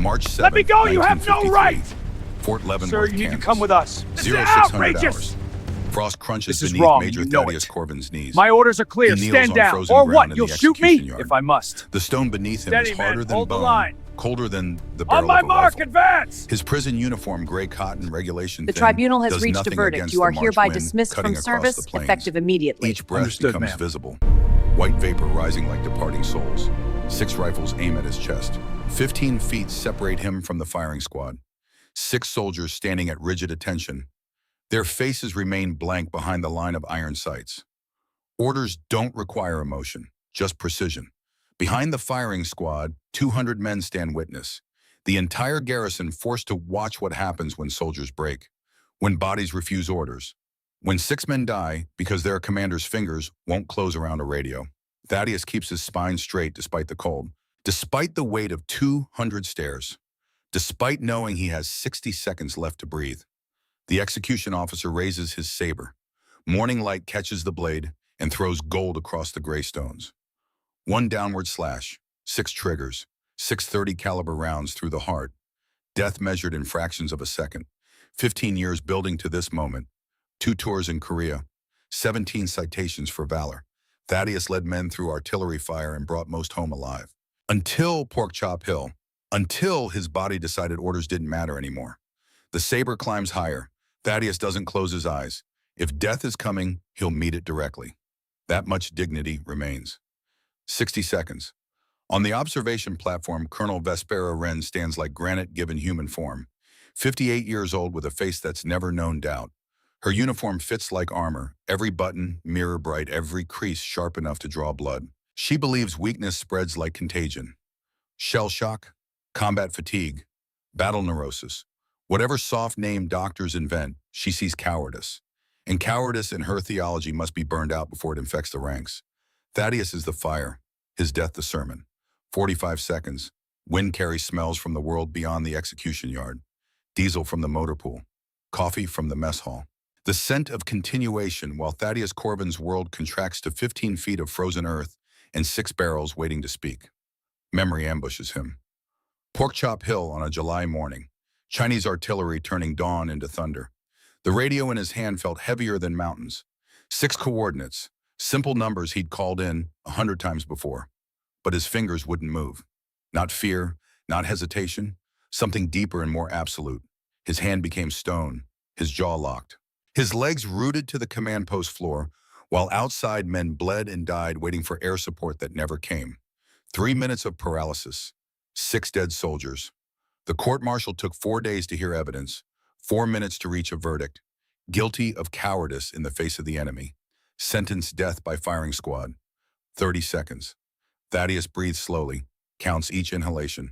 March 7th, Let me go! You have no 1953. right! Fort Leavenworth, Sir, you need to Kansas. come with us. This is 0600 outrageous! hours. Frost crunches This is beneath wrong, Major you know Thaddeus it. Corbin's knees. My orders are clear. He kneels Stand on down. frozen Or ground what? in the You'll shoot me? execution yard. If I must. The stone beneath him Steady, is men. harder than Hold the bone, line. colder than the On barrel my of a mark, rifle. advance! His prison uniform, gray cotton, regulation The thin, tribunal has does reached a nothing verdict. against You the are March hereby wind dismissed cutting from across service, the plains. effective immediately. Each breath Understood, becomes ma'am. visible. White vapor rising like departing souls. 6 rifles aim at his chest. 15 feet separate him from the firing squad. 6 soldiers standing at rigid attention. Their faces remain blank behind the line of iron sights. Orders don't require emotion, just precision. Behind the firing squad, 200 men stand witness. The entire garrison forced to watch what happens when soldiers break, when bodies refuse orders, when 6 men die because their commander's fingers won't close around a radio. Thaddeus keeps his spine straight despite the cold, despite the weight of 200 stairs, despite knowing he has 60 seconds left to breathe. The execution officer raises his saber. Morning light catches the blade and throws gold across the gray stones. 1 downward slash, 6 triggers, 6.30 caliber rounds through the heart. Death measured in fractions of a second. 15 years building to this moment. 2 tours in Korea. 17 citations for valor. Thaddeus led men through artillery fire and brought most home alive. Until Pork Chop Hill. Until his body decided orders didn't matter anymore. The saber climbs higher. Thaddeus doesn't close his eyes. If death is coming, he'll meet it directly. That much dignity remains. 60 seconds. On the observation platform, Colonel Vespera Wren stands like granite given human form. 58 years old with a face that's never known doubt. Her uniform fits like armor, every button mirror bright, every crease sharp enough to draw blood. She believes weakness spreads like contagion. Shell shock, combat fatigue, battle neurosis. Whatever soft name doctors invent, she sees cowardice. And cowardice in her theology must be burned out before it infects the ranks. Thaddeus is the fire, his death the sermon. 45 seconds. Wind carries smells from the world beyond the execution yard. Diesel from the motor pool. Coffee from the mess hall. The scent of continuation while Thaddeus Corbin's world contracts to 15 feet of frozen earth and 6 barrels waiting to speak. Memory ambushes him. Pork Chop Hill on a July morning. Chinese artillery turning dawn into thunder. The radio in his hand felt heavier than mountains. 6 coordinates, simple numbers he'd called in 100 times before. But his fingers wouldn't move. Not fear, not hesitation, something deeper and more absolute. His hand became stone, his jaw locked. His legs rooted to the command post floor, while outside men bled and died waiting for air support that never came. 3 minutes of paralysis, 6 dead soldiers. The court-martial took 4 days to hear evidence, 4 minutes to reach a verdict. Guilty of cowardice in the face of the enemy. Sentenced death by firing squad. 30 seconds. Thaddeus breathes slowly, counts each inhalation.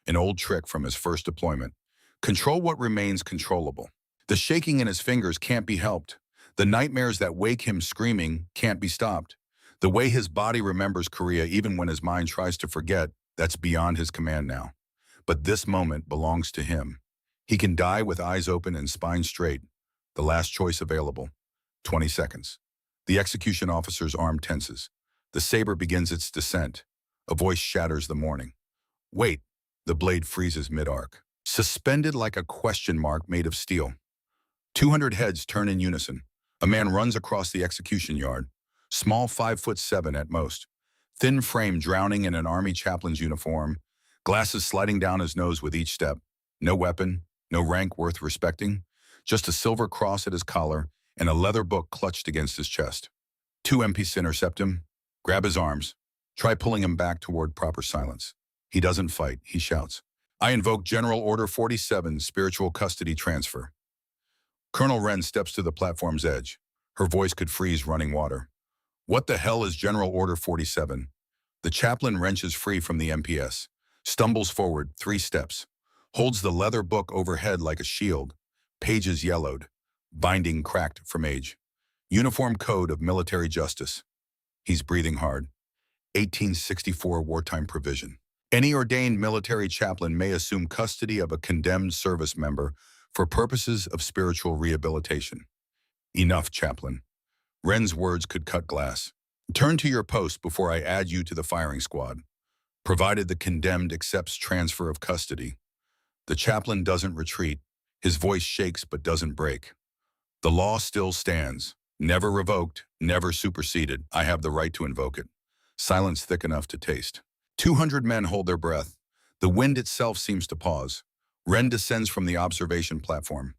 An old trick from his first deployment. Control what remains controllable. The shaking in his fingers can't be helped. The nightmares that wake him screaming can't be stopped. The way his body remembers Korea even when his mind tries to forget, that's beyond his command now. But this moment belongs to him. He can die with eyes open and spine straight. The last choice available. 20 seconds. The execution officer's arm tenses. The saber begins its descent. A voice shatters the morning. Wait. The blade freezes mid-arc. Suspended like a question mark made of steel. 200 heads turn in unison. A man runs across the execution yard. Small 5'7" at most. Thin frame drowning in an army chaplain's uniform. Glasses sliding down his nose with each step. No weapon, no rank worth respecting. Just a silver cross at his collar and a leather book clutched against his chest. 2 MPs intercept him, grab his arms, try pulling him back toward proper silence. He doesn't fight, he shouts. I invoke General Order 47, spiritual custody transfer. Colonel Wren steps to the platform's edge. Her voice could freeze running water. What the hell is General Order 47? The chaplain wrenches free from the MPS, stumbles forward 3 steps, holds the leather book overhead like a shield, pages yellowed, binding cracked from age. Uniform code of military justice. He's breathing hard. 1864 wartime provision. Any ordained military chaplain may assume custody of a condemned service member for purposes of spiritual rehabilitation. Enough, chaplain. Wren's words could cut glass. Turn to your post before I add you to the firing squad. Provided the condemned accepts transfer of custody. The chaplain doesn't retreat. His voice shakes but doesn't break. The law still stands. Never revoked, never superseded. I have the right to invoke it. Silence thick enough to taste. 200 men hold their breath. The wind itself seems to pause. Wren descends from the observation platform.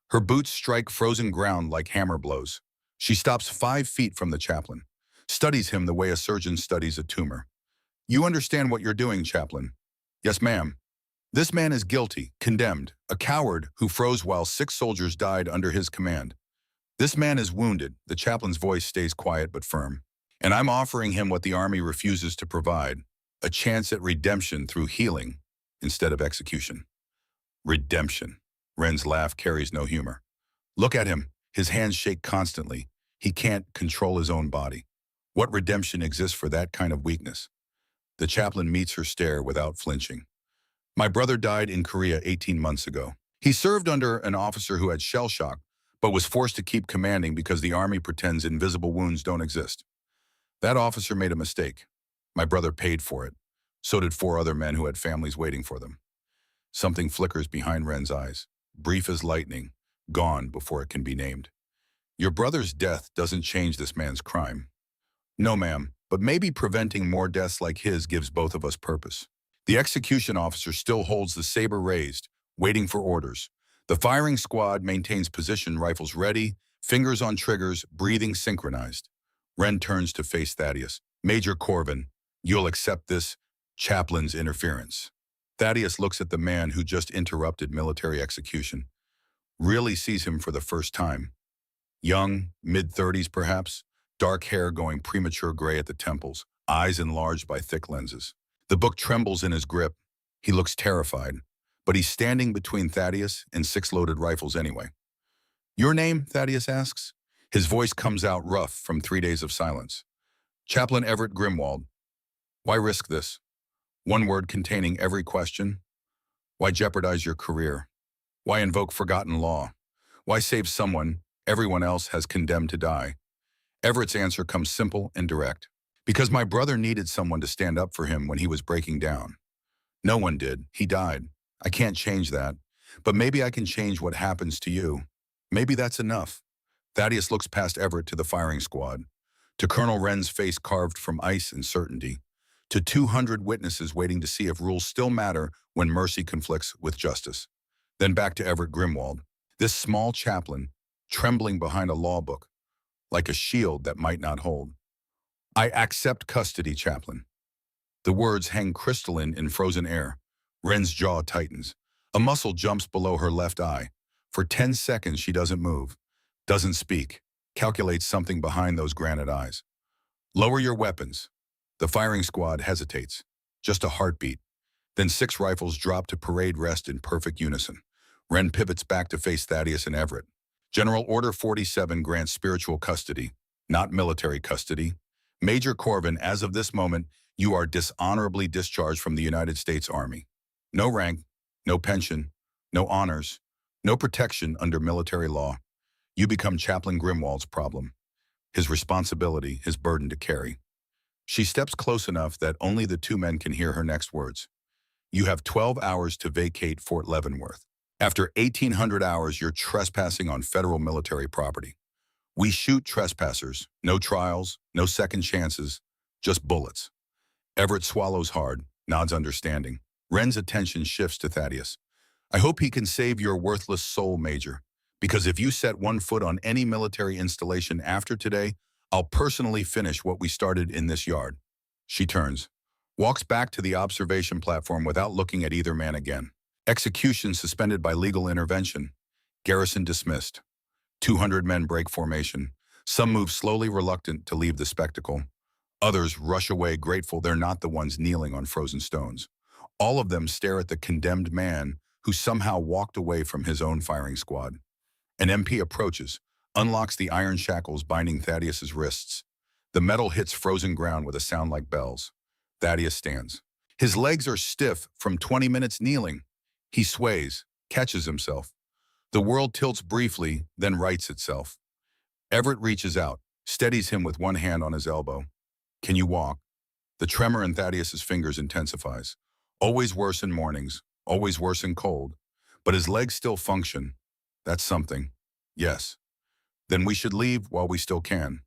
Her boots strike frozen ground like hammer blows. She stops 5 feet from the chaplain, studies him the way a surgeon studies a tumor. You understand what you're doing, chaplain? Yes, ma'am. This man is guilty, condemned, a coward who froze while 6 soldiers died under his command. This man is wounded. The chaplain's voice stays quiet but firm. And I'm offering him what the army refuses to provide, a chance at redemption through healing instead of execution. Redemption. Wren's laugh carries no humor. Look at him. His hands shake constantly. He can't control his own body. What redemption exists for that kind of weakness? The chaplain meets her stare without flinching. My brother died in Korea 18 months ago. He served under an officer who had shell shock, but was forced to keep commanding because the army pretends invisible wounds don't exist. That officer made a mistake. My brother paid for it. So did 4 other men who had families waiting for them. Something flickers behind Wren's eyes, brief as lightning, gone before it can be named. Your brother's death doesn't change this man's crime. No, ma'am, but maybe preventing more deaths like his gives both of us purpose. The execution officer still holds the saber raised, waiting for orders. The firing squad maintains position, rifles ready, fingers on triggers, breathing synchronized. Wren turns to face Thaddeus. Major Corvin, you'll accept this chaplain's interference. Thaddeus looks at the man who just interrupted military execution. Really sees him for the first time. Young, mid-30s perhaps, dark hair going premature gray at the temples, eyes enlarged by thick lenses. The book trembles in his grip. He looks terrified, but he's standing between Thaddeus and 6 loaded rifles anyway. Your name? Thaddeus asks. His voice comes out rough from 3 days of silence. Chaplain Everett Grimwald. Why risk this? One word containing every question. Why jeopardize your career? Why invoke forgotten law? Why save someone everyone else has condemned to die? Everett's answer comes simple and direct. Because my brother needed someone to stand up for him when he was breaking down. No one did. He died. I can't change that. But maybe I can change what happens to you. Maybe that's enough. Thaddeus looks past Everett to the firing squad, to Colonel Wren's face carved from ice and certainty, to 200 witnesses waiting to see if rules still matter when mercy conflicts with justice. Then back to Everett Grimwald, this small chaplain, trembling behind a law book, like a shield that might not hold. I accept custody, chaplain. The words hang crystalline in frozen air. Wren's jaw tightens. A muscle jumps below her left eye. For 10 seconds, she doesn't move, doesn't speak, calculates something behind those granite eyes. Lower your weapons. The firing squad hesitates. Just a heartbeat. Then 6 rifles drop to parade rest in perfect unison. Wren pivots back to face Thaddeus and Everett. General Order 47 grants spiritual custody, not military custody. Major Corvin, as of this moment, you are dishonorably discharged from the United States Army. No rank, no pension, no honors, no protection under military law. You become Chaplain Grimwald's problem. His responsibility, his burden to carry. She steps close enough that only the 2 men can hear her next words. You have 12 hours to vacate Fort Leavenworth. After 1,800 hours, you're trespassing on federal military property. We shoot trespassers, no trials, no second chances, just bullets. Everett swallows hard, nods understanding. Wren's attention shifts to Thaddeus. I hope he can save your worthless soul, Major, because if you set 1 foot on any military installation after today, I'll personally finish what we started in this yard. She turns, walks back to the observation platform without looking at either man again. Execution suspended by legal intervention. Garrison dismissed. 200 men break formation. Some move slowly, reluctant to leave the spectacle. Others rush away, grateful they're not the ones kneeling on frozen stones. All of them stare at the condemned man who somehow walked away from his own firing squad. An MP approaches, unlocks the iron shackles binding Thaddeus's wrists. The metal hits frozen ground with a sound like bells. Thaddeus stands. His legs are stiff from 20 minutes kneeling. He sways, catches himself. The world tilts briefly, then rights itself. Everett reaches out, steadies him with one hand on his elbow. Can you walk? The tremor in Thaddeus's fingers intensifies. Always worse in mornings, always worse and cold, but his legs still function. That's something. Yes. Then we should leave while we still can.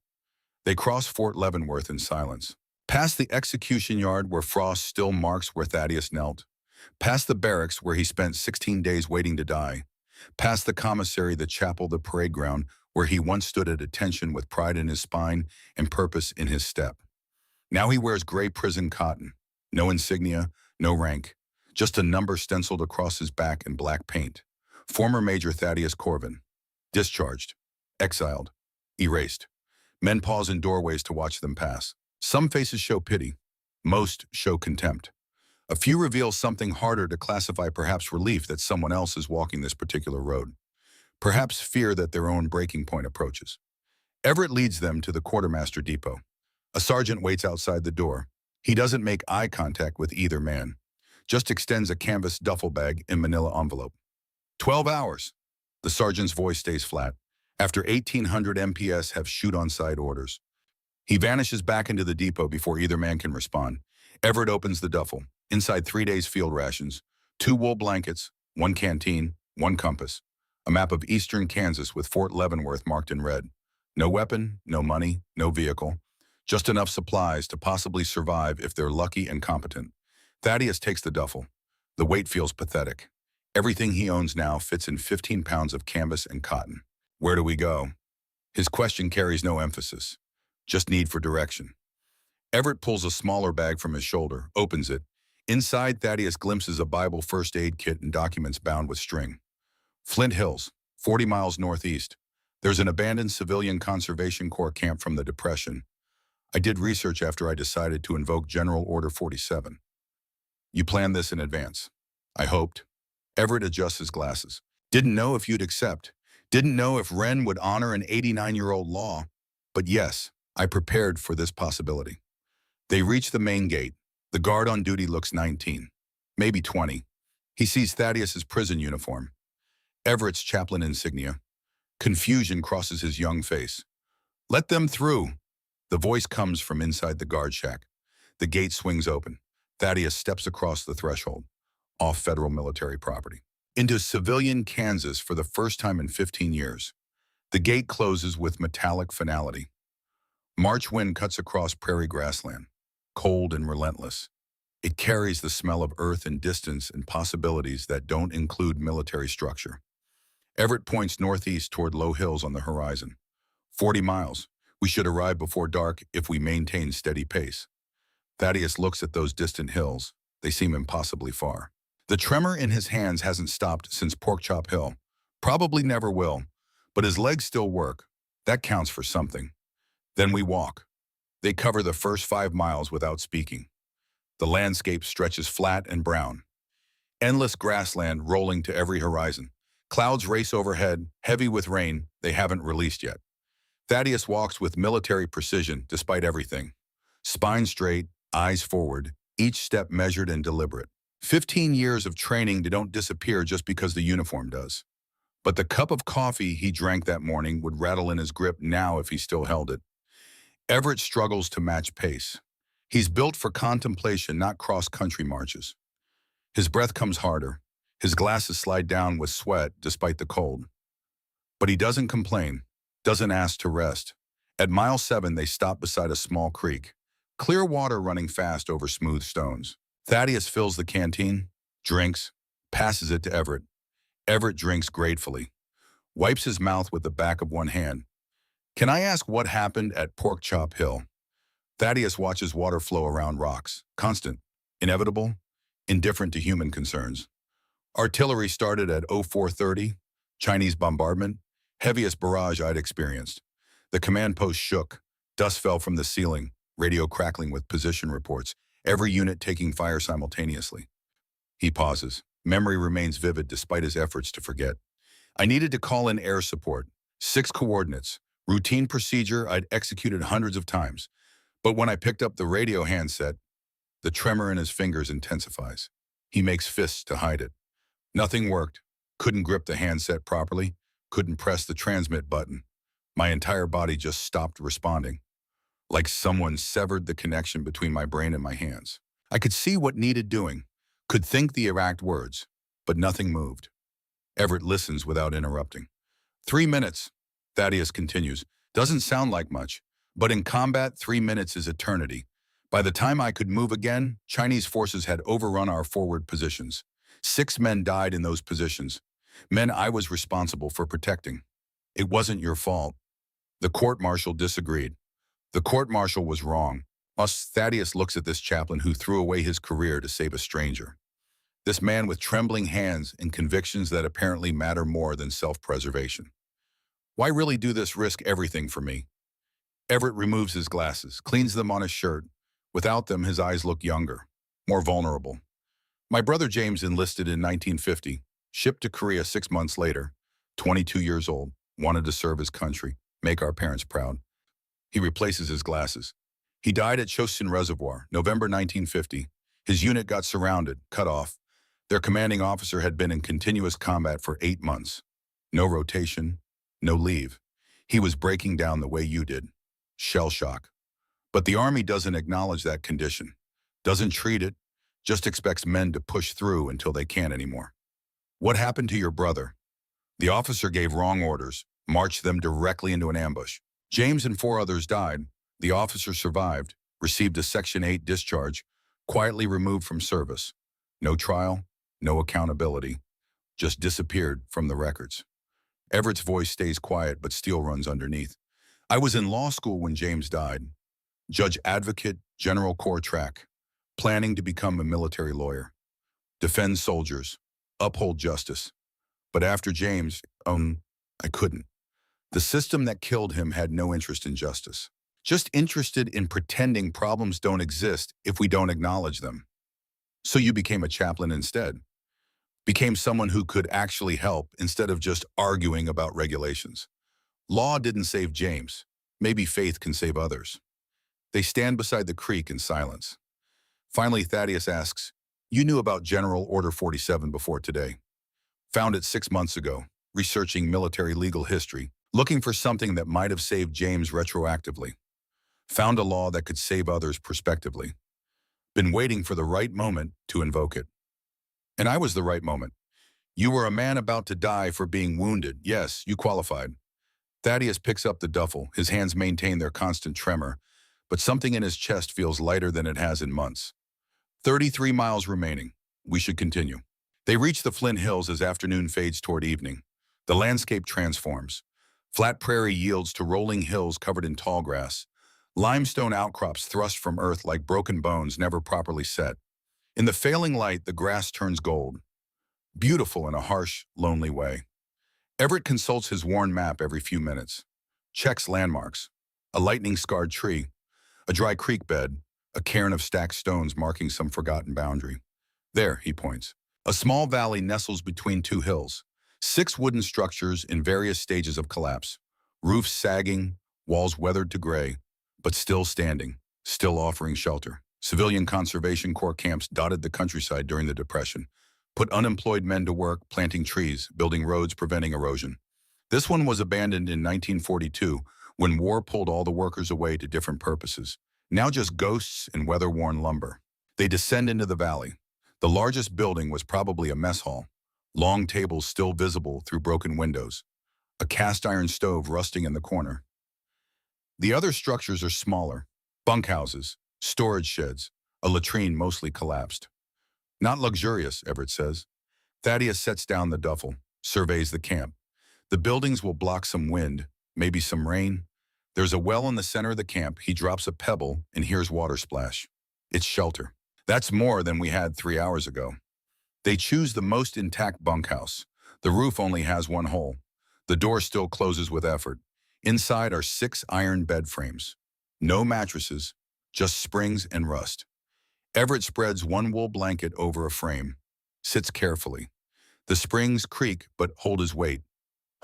They cross Fort Leavenworth in silence. Past the execution yard where frost still marks where Thaddeus knelt. Past the barracks where he spent 16 days waiting to die. Past the commissary, the chapel, the parade ground where he once stood at attention with pride in his spine and purpose in his step. Now he wears gray prison cotton. No insignia, no rank. Just a number stenciled across his back in black paint. Former Major Thaddeus Corvin. Discharged. Exiled. Erased. Men pause in doorways to watch them pass. Some faces show pity. Most show contempt. A few reveal something harder to classify, perhaps relief that someone else is walking this particular road. Perhaps fear that their own breaking point approaches. Everett leads them to the quartermaster depot. A sergeant waits outside the door. He doesn't make eye contact with either man. Just extends a canvas duffel bag in manila envelope. 12 hours. The sergeant's voice stays flat. After 1,800 MPS have shoot-on-sight orders. He vanishes back into the depot before either man can respond. Everett opens the duffel. Inside 3 days' field rations, 2 wool blankets, 1 canteen, 1 compass, a map of eastern Kansas with Fort Leavenworth marked in red. No weapon, no money, no vehicle. Just enough supplies to possibly survive if they're lucky and competent. Thaddeus takes the duffel. The weight feels pathetic. Everything he owns now fits in 15 pounds of canvas and cotton. Where do we go? His question carries no emphasis, just need for direction. Everett pulls a smaller bag from his shoulder, opens it. Inside, Thaddeus glimpses a Bible first aid kit and documents bound with string. Flint Hills, 40 miles northeast. There's an abandoned civilian conservation corps camp from the Depression. I did research after I decided to invoke General Order 47. You planned this in advance. I hoped. Everett adjusts his glasses. Didn't know if you'd accept. Didn't know if Wren would honor an 89-year-old law. But yes, I prepared for this possibility. They reach the main gate. The guard on duty looks 19, maybe 20. He sees Thaddeus's prison uniform. Everett's chaplain insignia. Confusion crosses his young face. Let them through. The voice comes from inside the guard shack. The gate swings open. Thaddeus steps across the threshold, off federal military property, into civilian Kansas for the first time in 15 years. The gate closes with metallic finality. March wind cuts across prairie grassland, cold and relentless. It carries the smell of earth and distance and possibilities that don't include military structure. Everett points northeast toward low hills on the horizon. 40 miles. We should arrive before dark if we maintain steady pace. Thaddeus looks at those distant hills. They seem impossibly far. The tremor in his hands hasn't stopped since Porkchop Hill. Probably never will, but his legs still work. That counts for something. Then we walk. They cover the first 5 miles without speaking. The landscape stretches flat and brown. Endless grassland rolling to every horizon. Clouds race overhead, heavy with rain they haven't released yet. Thaddeus walks with military precision despite everything. Spine straight, eyes forward, each step measured and deliberate. 15 years of training that don't disappear just because the uniform does. But the cup of coffee he drank that morning would rattle in his grip now if he still held it. Everett struggles to match pace. He's built for contemplation, not cross-country marches. His breath comes harder. His glasses slide down with sweat despite the cold. But he doesn't complain, doesn't ask to rest. At mile 7, they stop beside a small creek. Clear water running fast over smooth stones. Thaddeus fills the canteen, drinks, passes it to Everett. Everett drinks gratefully, wipes his mouth with the back of one hand. Can I ask what happened at Porkchop Hill? Thaddeus watches water flow around rocks, constant, inevitable, indifferent to human concerns. Artillery started at 0430, Chinese bombardment, heaviest barrage I'd experienced. The command post shook, dust fell from the ceiling, radio crackling with position reports, every unit taking fire simultaneously. He pauses. Memory remains vivid despite his efforts to forget. I needed to call in air support. 6 coordinates. Routine procedure I'd executed hundreds of times. But when I picked up the radio handset, the tremor in his fingers intensifies. He makes fists to hide it. Nothing worked. Couldn't grip the handset properly. Couldn't press the transmit button. My entire body just stopped responding. Like someone severed the connection between my brain and my hands. I could see what needed doing. could think the exact words, but nothing moved. Everett listens without interrupting. 3 minutes, Thaddeus continues. Doesn't sound like much, but in combat, 3 minutes is eternity. By the time I could move again, Chinese forces had overrun our forward positions. 6 men died in those positions, men I was responsible for protecting. It wasn't your fault. The court-martial disagreed. The court-martial was wrong. Thaddeus looks at this chaplain who threw away his career to save a stranger. This man with trembling hands and convictions that apparently matter more than self-preservation. Why really do this, risk everything for me? Everett removes his glasses, cleans them on his shirt. Without them, his eyes look younger, more vulnerable. My brother James enlisted in 1950, shipped to Korea 6 months later, 22 years old, wanted to serve his country, make our parents proud. He replaces his glasses. He died at Chosin Reservoir, November 1950. His unit got surrounded, cut off. Their commanding officer had been in continuous combat for 8 months. No rotation, no leave. He was breaking down the way you did. Shell shock. But the Army doesn't acknowledge that condition, doesn't treat it, just expects men to push through until they can't anymore. What happened to your brother? The officer gave wrong orders, marched them directly into an ambush. James and 4 others died. The officer survived, received a Section 8 discharge, quietly removed from service. No trial, no accountability, just disappeared from the records. Everett's voice stays quiet, but steel runs underneath. I was in law school when James died. Judge advocate, general corps track, planning to become a military lawyer. Defend soldiers, uphold justice. But after James, I couldn't. The system that killed him had no interest in justice, just interested in pretending problems don't exist if we don't acknowledge them. So you became a chaplain instead. Became someone who could actually help instead of just arguing about regulations. Law didn't save James. Maybe faith can save others. They stand beside the creek in silence. Finally, Thaddeus asks, you knew about General Order 47 before today. Found it 6 months ago, researching military legal history, looking for something that might have saved James retroactively. Found a law that could save others prospectively. Been waiting for the right moment to invoke it. And I was the right moment. You were a man about to die for being wounded. Yes, you qualified. Thaddeus picks up the duffel. His hands maintain their constant tremor, but something in his chest feels lighter than it has in months. 33 miles remaining. We should continue. They reach the Flint Hills as afternoon fades toward evening. The landscape transforms. Flat prairie yields to rolling hills covered in tall grass. Limestone outcrops thrust from earth like broken bones never properly set. In the failing light, the grass turns gold. Beautiful in a harsh, lonely way. Everett consults his worn map every few minutes. Checks landmarks. A lightning-scarred tree. A dry creek bed. A cairn of stacked stones marking some forgotten boundary. There, he points. A small valley nestles between 2 hills. 6 wooden structures in various stages of collapse. Roofs sagging, walls weathered to gray, but still standing, still offering shelter. Civilian Conservation Corps camps dotted the countryside during the Depression, put unemployed men to work planting trees, building roads, preventing erosion. This one was abandoned in 1942 when war pulled all the workers away to different purposes. Now just ghosts and weather-worn lumber. They descend into the valley. The largest building was probably a mess hall. Long tables still visible through broken windows. A cast iron stove rusting in the corner. The other structures are smaller. Bunkhouses, storage sheds, a latrine mostly collapsed. Not luxurious, Everett says. Thaddeus sets down the duffel, surveys the camp. The buildings will block some wind, maybe some rain. There's a well in the center of the camp. He drops a pebble and hears water splash. It's shelter. That's more than we had 3 hours ago. They choose the most intact bunkhouse. The roof only has 1 hole. The door still closes with effort. Inside are 6 iron bed frames. No mattresses, just springs and rust. Everett spreads 1 wool blanket over a frame, sits carefully. The springs creak but hold his weight.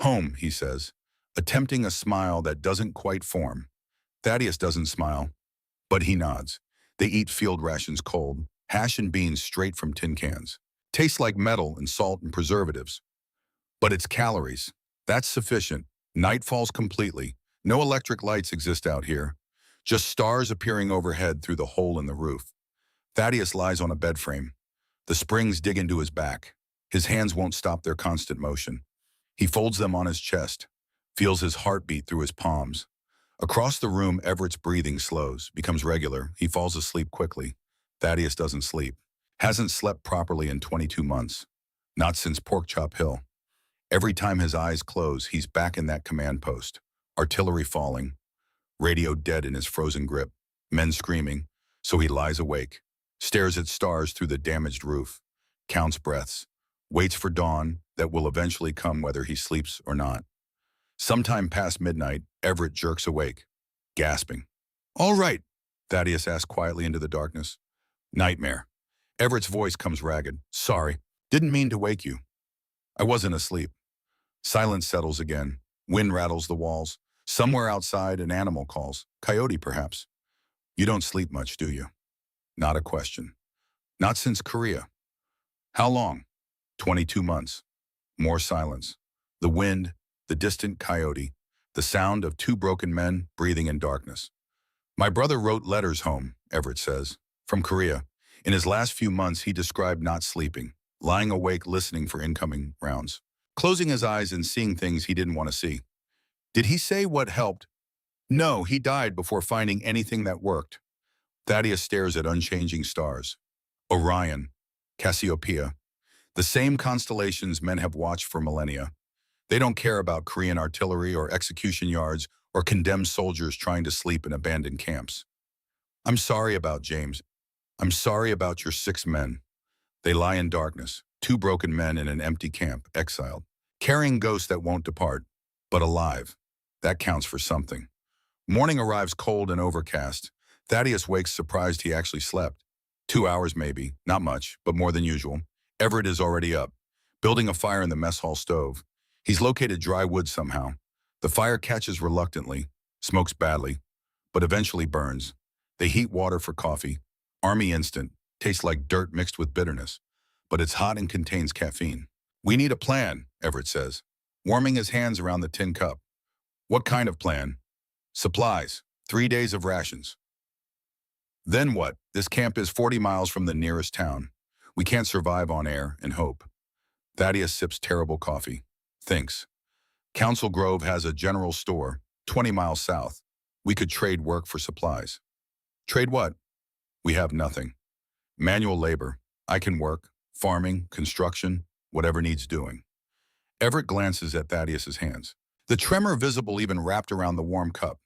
Home, he says, attempting a smile that doesn't quite form. Thaddeus doesn't smile, but he nods. They eat field rations cold, hash and beans straight from tin cans. Tastes like metal and salt and preservatives. But it's calories. That's sufficient. Night falls completely. No electric lights exist out here. Just stars appearing overhead through the hole in the roof. Thaddeus lies on a bed frame. The springs dig into his back. His hands won't stop their constant motion. He folds them on his chest, feels his heartbeat through his palms. Across the room, Everett's breathing slows, becomes regular. He falls asleep quickly. Thaddeus doesn't sleep. Hasn't slept properly in 22 months. Not since Porkchop Hill. Every time his eyes close, he's back in that command post. Artillery falling. Radio dead in his frozen grip. Men screaming. So he lies awake. Stares at stars through the damaged roof. Counts breaths. Waits for dawn that will eventually come whether he sleeps or not. Sometime past midnight, Everett jerks awake, gasping. "All right," Thaddeus asks quietly into the darkness. "Nightmare." Everett's voice comes ragged. "Sorry, didn't mean to wake you. I wasn't asleep." Silence settles again. Wind rattles the walls. Somewhere outside, an animal calls. Coyote, perhaps. "You don't sleep much, do you?" Not a question. "Not since Korea." "How long?" 22 months. More silence. The wind, the distant coyote, the sound of two broken men breathing in darkness. "My brother wrote letters home," Everett says, "from Korea. In his last few months, he described not sleeping, lying awake listening for incoming rounds, closing his eyes and seeing things he didn't want to see." "Did he say what helped?" "No, he died before finding anything that worked." Thaddeus stares at unchanging stars. Orion, Cassiopeia, the same constellations men have watched for millennia. They don't care about Korean artillery or execution yards or condemned soldiers trying to sleep in abandoned camps. "I'm sorry about James. I'm sorry about your 6 men. They lie in darkness, 2 broken men in an empty camp, exiled, carrying ghosts that won't depart, but alive. That counts for something." Morning arrives cold and overcast. Thaddeus wakes surprised he actually slept. 2 hours maybe, not much, but more than usual. Everett is already up, building a fire in the mess hall stove. He's located dry wood somehow. The fire catches reluctantly, smokes badly, but eventually burns. They heat water for coffee. Army Instant, tastes like dirt mixed with bitterness, but it's hot and contains caffeine. "We need a plan," Everett says, warming his hands around the tin cup. "What kind of plan?" "Supplies, 3 days of rations." "Then what? This camp is 40 miles from the nearest town. We can't survive on air and hope." Thaddeus sips terrible coffee. Thinks. "Council Grove has a general store, 20 miles south. We could trade work for supplies." "Trade what?" "We have nothing. Manual labor. I can work. Farming, construction, whatever needs doing." Everett glances at Thaddeus's hands. The tremor visible even wrapped around the warm cup.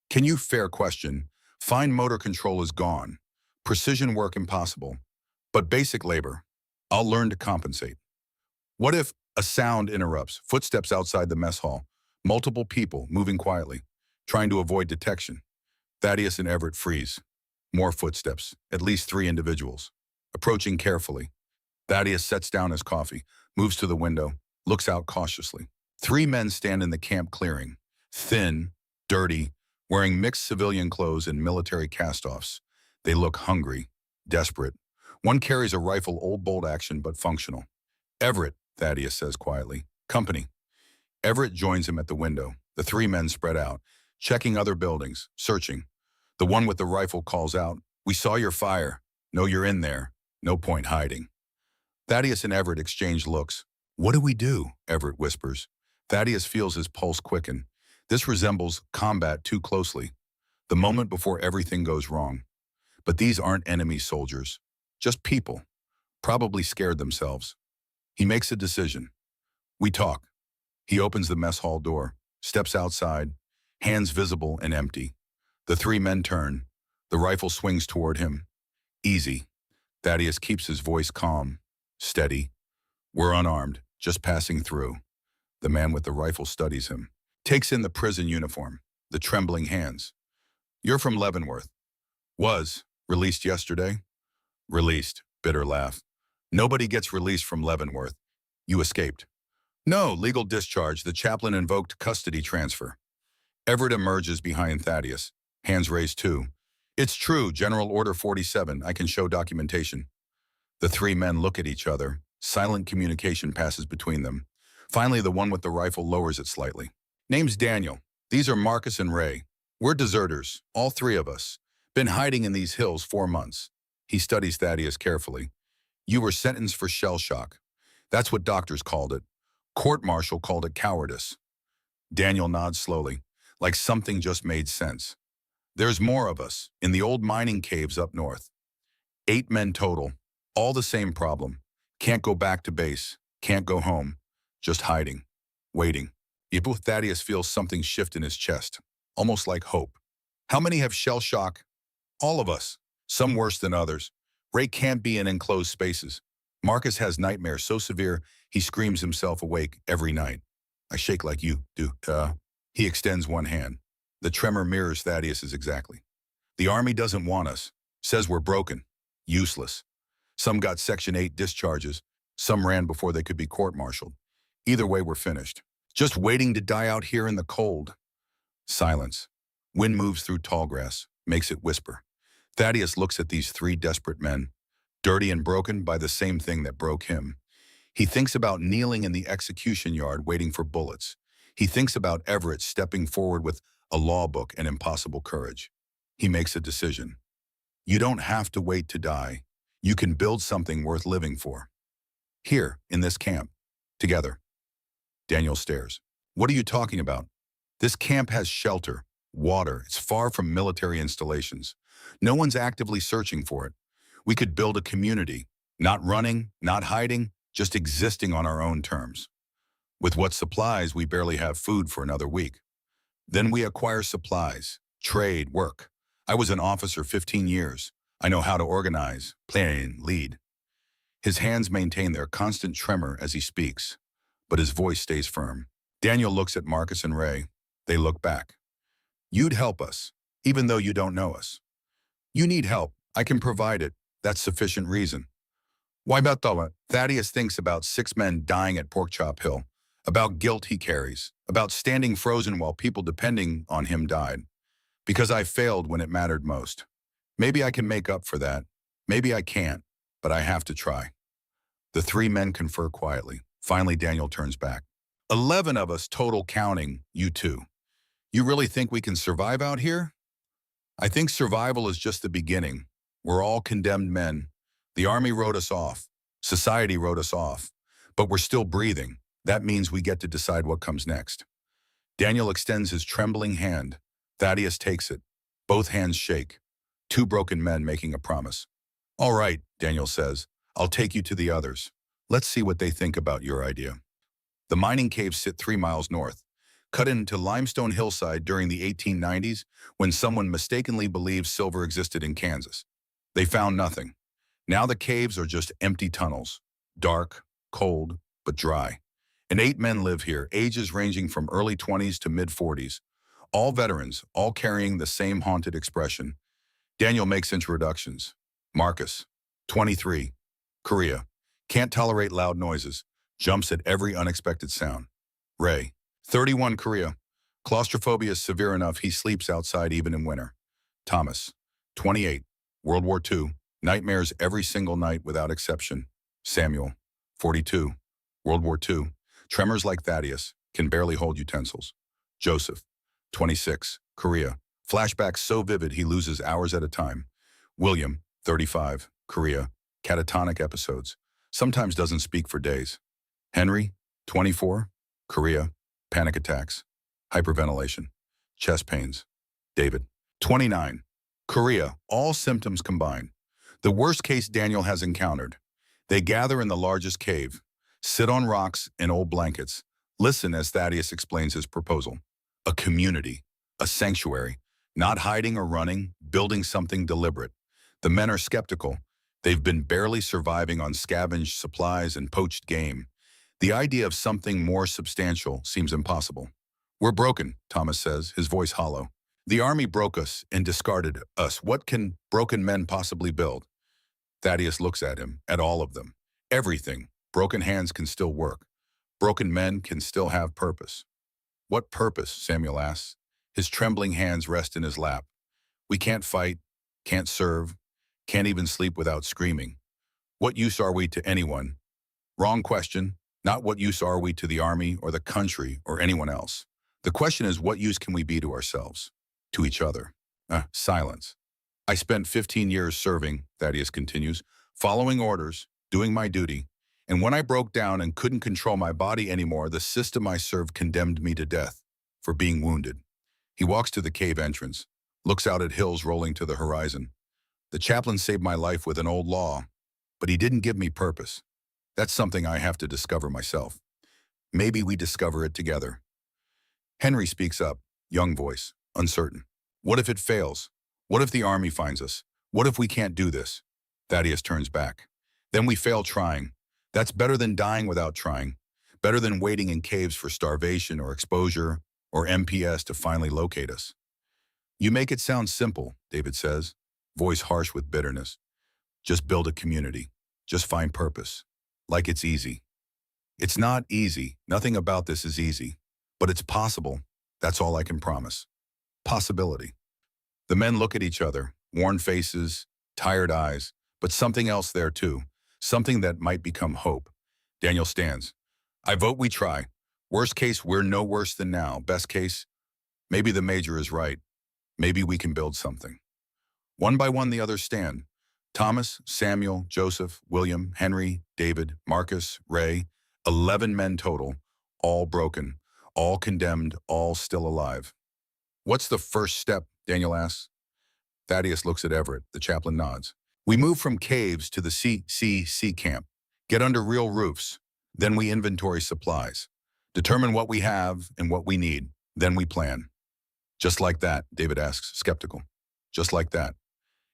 "Can you, fair question. Fine motor control is gone. Precision work impossible. But basic labor. I'll learn to compensate." "What if..." A sound interrupts. Footsteps outside the mess hall. Multiple people moving quietly, trying to avoid detection. Thaddeus and Everett freeze. More footsteps. At least 3 individuals. Approaching carefully. Thaddeus sets down his coffee, moves to the window, looks out cautiously. 3 men stand in the camp clearing. Thin, dirty, wearing mixed civilian clothes and military cast-offs. They look hungry, desperate. One carries a rifle, old bolt action but functional. "Everett," Thaddeus says quietly. "Company." Everett joins him at the window. The 3 men spread out, checking other buildings, searching. The one with the rifle calls out, "We saw your fire. Know you're in there. No point hiding." Thaddeus and Everett exchange looks. "What do we do?" Everett whispers. Thaddeus feels his pulse quicken. This resembles combat too closely. The moment before everything goes wrong. But these aren't enemy soldiers. Just people. Probably scared themselves. He makes a decision. We talk. He opens the mess hall door, steps outside, hands visible and empty. The 3 men turn. The rifle swings toward him. "Easy." Thaddeus keeps his voice calm, steady. "We're unarmed, just passing through." The man with the rifle studies him, takes in the prison uniform, the trembling hands. "You're from Leavenworth." "Was. Released yesterday." "Released." Bitter laugh. "Nobody gets released from Leavenworth. You escaped." "No, legal discharge. The chaplain invoked custody transfer." Everett emerges behind Thaddeus, hands raised too. "It's true, General Order 47. I can show documentation." The 3 men look at each other. Silent communication passes between them. Finally, the one with the rifle lowers it slightly. "Name's Daniel. These are Marcus and Ray. We're deserters, all 3 of us. Been hiding in these hills 4 months." He studies Thaddeus carefully. You were sentenced for shell shock. That's what doctors called it. Court-martial called it cowardice. Daniel nods slowly, like something just made sense. There's more of us, in the old mining caves up north. 8 men total, all the same problem. Can't go back to base, can't go home, just hiding, waiting. Ibu Thaddeus feels something shift in his chest, almost like hope. How many have shell shock? All of us, some worse than others. Ray can't be in enclosed spaces. Marcus has nightmares so severe he screams himself awake every night. I shake like you do. He extends one hand. The tremor mirrors Thaddeus's exactly. The army doesn't want us, says we're broken, useless. Some got Section 8 discharges, some ran before they could be court-martialed. Either way, we're finished. Just waiting to die out here in the cold. Silence. Wind moves through tall grass, makes it whisper. Thaddeus looks at these 3 desperate men, dirty and broken by the same thing that broke him. He thinks about kneeling in the execution yard waiting for bullets. He thinks about Everett stepping forward with a law book and impossible courage. He makes a decision. You don't have to wait to die. You can build something worth living for. Here, in this camp. Together. Daniel stares. What are you talking about? This camp has shelter, water. It's far from military installations. No one's actively searching for it. We could build a community, not running, not hiding, just existing on our own terms. With what supplies, we barely have food for another week. Then we acquire supplies, trade, work. I was an officer 15 years. I know how to organize, plan, lead. His hands maintain their constant tremor as he speaks, but his voice stays firm. Daniel looks at Marcus and Ray. They look back. You'd help us, even though you don't know us. You need help. I can provide it. That's sufficient reason. Why about that? Thaddeus thinks about 6 men dying at Porkchop Hill, about guilt he carries, about standing frozen while people depending on him died. Because I failed when it mattered most. Maybe I can make up for that. Maybe I can't, but I have to try. The 3 men confer quietly. Finally, Daniel turns back. 11 of us total counting you 2. You really think we can survive out here? I think survival is just the beginning. We're all condemned men. The army wrote us off. Society wrote us off. But we're still breathing. That means we get to decide what comes next. Daniel extends his trembling hand. Thaddeus takes it. Both hands shake. 2 broken men making a promise. All right, Daniel says. I'll take you to the others. Let's see what they think about your idea. The mining caves sit 3 miles north, cut into limestone hillside during the 1890s when someone mistakenly believed silver existed in Kansas. They found nothing. Now the caves are just empty tunnels, dark, cold, but dry. And 8 men live here, ages ranging from early 20s to mid-40s. All veterans, all carrying the same haunted expression. Daniel makes introductions. Marcus, 23, Korea, can't tolerate loud noises, jumps at every unexpected sound. Ray, 31, Korea, claustrophobia is severe enough he sleeps outside even in winter. Thomas, 28, World War II, nightmares every single night without exception. Samuel, 42, World War II, tremors like Thaddeus, can barely hold utensils. Joseph, 26, Korea, flashbacks so vivid he loses hours at a time. William, 35, Korea, catatonic episodes, sometimes doesn't speak for days. Henry, 24, Korea, panic attacks, hyperventilation, chest pains. David, 29, Korea, all symptoms combined. The worst case Daniel has encountered. They gather in the largest cave, sit on rocks and old blankets, listen as Thaddeus explains his proposal. A community, a sanctuary, not hiding or running, building something deliberate. The men are skeptical. They've been barely surviving on scavenged supplies and poached game. The idea of something more substantial seems impossible. We're broken, Thomas says, his voice hollow. The army broke us and discarded us. What can broken men possibly build? Thaddeus looks at him, at all of them. Everything. Broken hands can still work. Broken men can still have purpose. What purpose? Samuel asks. His trembling hands rest in his lap. We can't fight, can't serve, can't even sleep without screaming. What use are we to anyone? Wrong question. Not what use are we to the army or the country or anyone else. The question is, what use can we be to ourselves, to each other? Silence. I spent 15 years serving, Thaddeus continues, following orders, doing my duty. And when I broke down and couldn't control my body anymore, the system I served condemned me to death for being wounded. He walks to the cave entrance, looks out at hills rolling to the horizon. The chaplain saved my life with an old law, but he didn't give me purpose. That's something I have to discover myself. Maybe we discover it together. Henry speaks up, young voice, uncertain. What if it fails? What if the army finds us? What if we can't do this? Thaddeus turns back. Then we fail trying. That's better than dying without trying. Better than waiting in caves for starvation or exposure or MPS to finally locate us. You make it sound simple, David says, voice harsh with bitterness. Just build a community. Just find purpose. Like it's easy. It's not easy. Nothing about this is easy. But it's possible. That's all I can promise. Possibility. The men look at each other, worn faces, tired eyes, but something else there too. Something that might become hope. Daniel stands. I vote we try. Worst case, we're no worse than now. Best case, maybe the major is right. Maybe we can build something. One by one, the others stand. Thomas, Samuel, Joseph, William, Henry, David, Marcus, Ray, 11 men total, all broken, all condemned, all still alive. What's the first step? Daniel asks. Thaddeus looks at Everett. The chaplain nods. We move from caves to the CCC camp, get under real roofs. Then we inventory supplies, determine what we have and what we need. Then we plan. Just like that, David asks, skeptical. Just like that.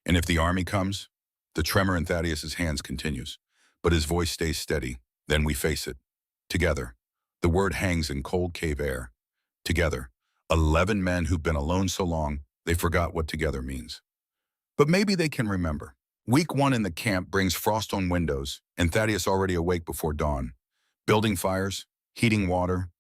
And if the army comes? The tremor in Thaddeus's hands continues, but his voice stays steady. Then we face it. Together. The word hangs in cold cave air. Together. 11 men who've been alone so long, they forgot what together means. But maybe they can remember. Week 1 in the camp brings frost on windows, and Thaddeus already awake before dawn. Building fires, heating water,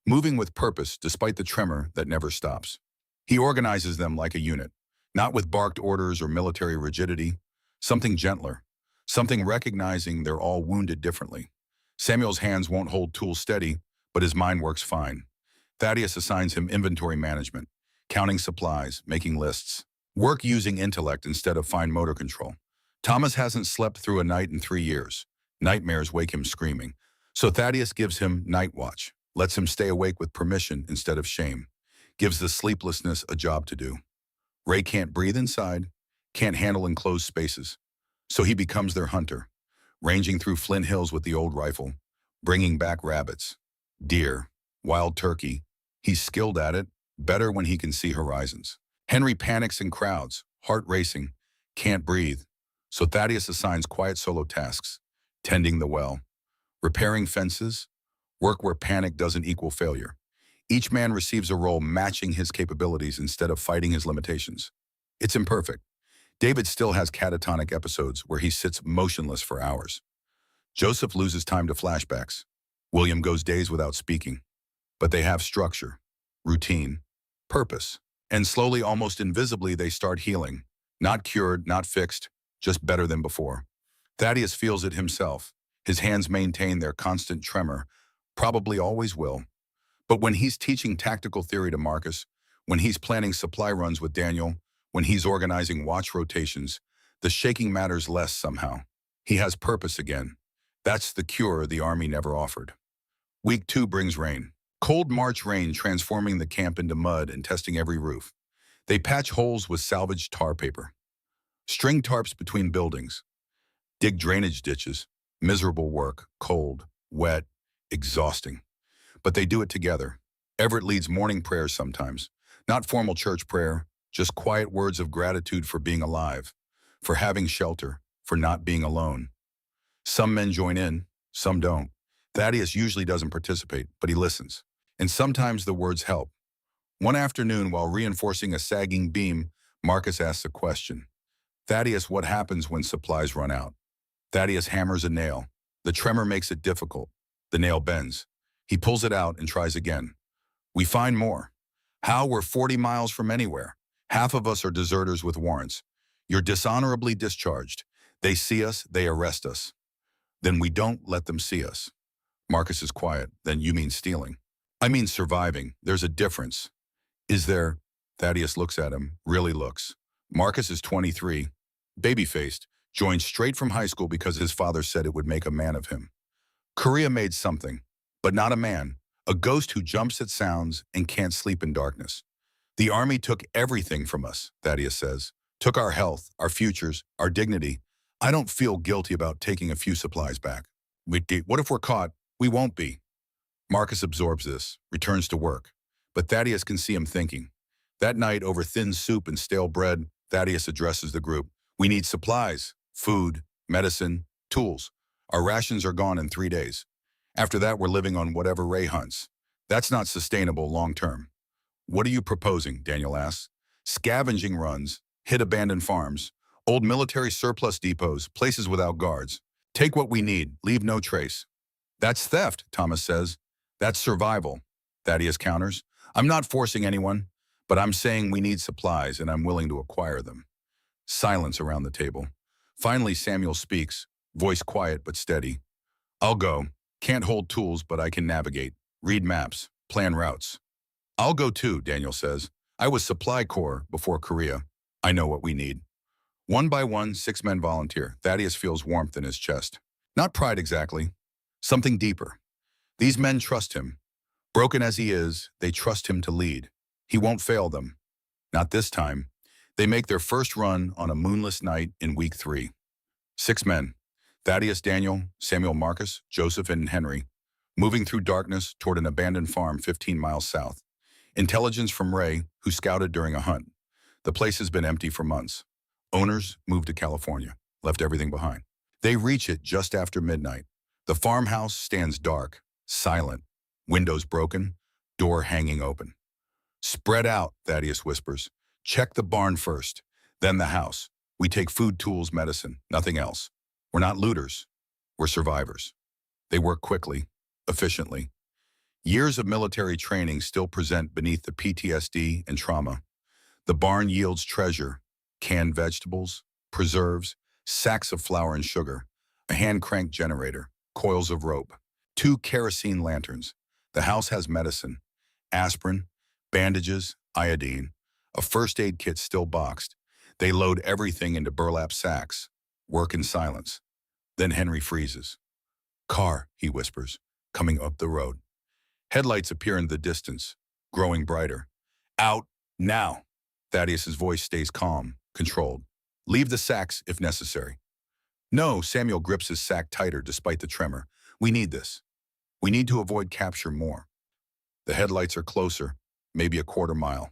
moving with purpose despite the tremor that never stops. He organizes them like a unit, not with barked orders or military rigidity, something gentler, something recognizing they're all wounded differently. Samuel's hands won't hold tools steady, but his mind works fine. Thaddeus assigns him inventory management, counting supplies, making lists, work using intellect instead of fine motor control. Thomas hasn't slept through a night in 3 years. Nightmares wake him screaming. So Thaddeus gives him night watch, lets him stay awake with permission instead of shame, gives the sleeplessness a job to do. Ray can't breathe inside, can't handle enclosed spaces. So he becomes their hunter, ranging through Flint Hills with the old rifle, bringing back rabbits, deer, wild turkey. He's skilled at it, better when he can see horizons. Henry panics in crowds, heart racing, can't breathe. So Thaddeus assigns quiet solo tasks, tending the well, repairing fences, work where panic doesn't equal failure. Each man receives a role matching his capabilities instead of fighting his limitations. It's imperfect. David still has catatonic episodes where he sits motionless for hours. Joseph loses time to flashbacks. William goes days without speaking. But they have structure, routine, purpose. And slowly, almost invisibly, they start healing. Not cured, not fixed, just better than before. Thaddeus feels it himself. His hands maintain their constant tremor, probably always will. But when he's teaching tactical theory to Marcus, when he's planning supply runs with Daniel, when he's organizing watch rotations, the shaking matters less somehow. He has purpose again. That's the cure the army never offered. Week 2 brings rain. Cold March rain transforming the camp into mud and testing every roof. They patch holes with salvaged tar paper. String tarps between buildings. Dig drainage ditches. Miserable work, cold, wet, exhausting. But they do it together. Everett leads morning prayers sometimes. Not formal church prayer, just quiet words of gratitude for being alive, for having shelter, for not being alone. Some men join in, some don't. Thaddeus usually doesn't participate, but he listens. And sometimes the words help. One afternoon, while reinforcing a sagging beam, Marcus asks a question. Thaddeus, what happens when supplies run out? Thaddeus hammers a nail. The tremor makes it difficult. The nail bends. He pulls it out and tries again. We find more. How? We're 40 miles from anywhere. Half of us are deserters with warrants. You're dishonorably discharged. They see us, they arrest us. Then we don't let them see us. Marcus is quiet. Then you mean stealing. I mean surviving. There's a difference. Is there? Thaddeus looks at him, really looks. Marcus is 23, baby-faced, Joined straight from high school because his father said it would make a man of him. Korea made something, but not a man, a ghost who jumps at sounds and can't sleep in darkness. The army took everything from us, Thaddeus says. Took our health, our futures, our dignity. I don't feel guilty about taking a few supplies back. What if we're caught? We won't be. Marcus absorbs this, returns to work. But Thaddeus can see him thinking. That night, over thin soup and stale bread, Thaddeus addresses the group. We need supplies, food, medicine, tools. Our rations are gone in 3 days. After that, we're living on whatever Ray hunts. That's not sustainable long term. What are you proposing? Daniel asks. Scavenging runs, hit abandoned farms, old military surplus depots, places without guards. Take what we need, leave no trace. That's theft, Thomas says. That's survival, Thaddeus counters. I'm not forcing anyone, but I'm saying we need supplies and I'm willing to acquire them. Silence around the table. Finally, Samuel speaks, voice quiet but steady. I'll go. Can't hold tools, but I can navigate, read maps, plan routes. I'll go too, Daniel says. I was Supply Corps before Korea. I know what we need. One by one, 6 men volunteer. Thaddeus feels warmth in his chest. Not pride exactly. Something deeper. These men trust him. Broken as he is, they trust him to lead. He won't fail them. Not this time. They make their first run on a moonless night in week 3. 6 men. Thaddeus, Daniel, Samuel, Marcus, Joseph, and Henry, moving through darkness toward an abandoned farm 15 miles south. Intelligence from Ray, who scouted during a hunt. The place has been empty for months. Owners moved to California, left everything behind. They reach it just after midnight. The farmhouse stands dark, silent, windows broken, door hanging open. Spread out, Thaddeus whispers. Check the barn first, then the house. We take food, tools, medicine, nothing else. We're not looters. We're survivors. They work quickly, efficiently. Years of military training still present beneath the PTSD and trauma. The barn yields treasure, canned vegetables, preserves, sacks of flour and sugar, a hand-cranked generator, coils of rope, 2 kerosene lanterns. The house has medicine, aspirin, bandages, iodine, a first aid kit still boxed. They load everything into burlap sacks, work in silence. Then Henry freezes. Car, he whispers, coming up the road. Headlights appear in the distance, growing brighter. Out, now. Thaddeus's voice stays calm, controlled. Leave the sacks if necessary. No, Samuel grips his sack tighter despite the tremor. We need this. We need to avoid capture more. The headlights are closer, maybe a quarter mile.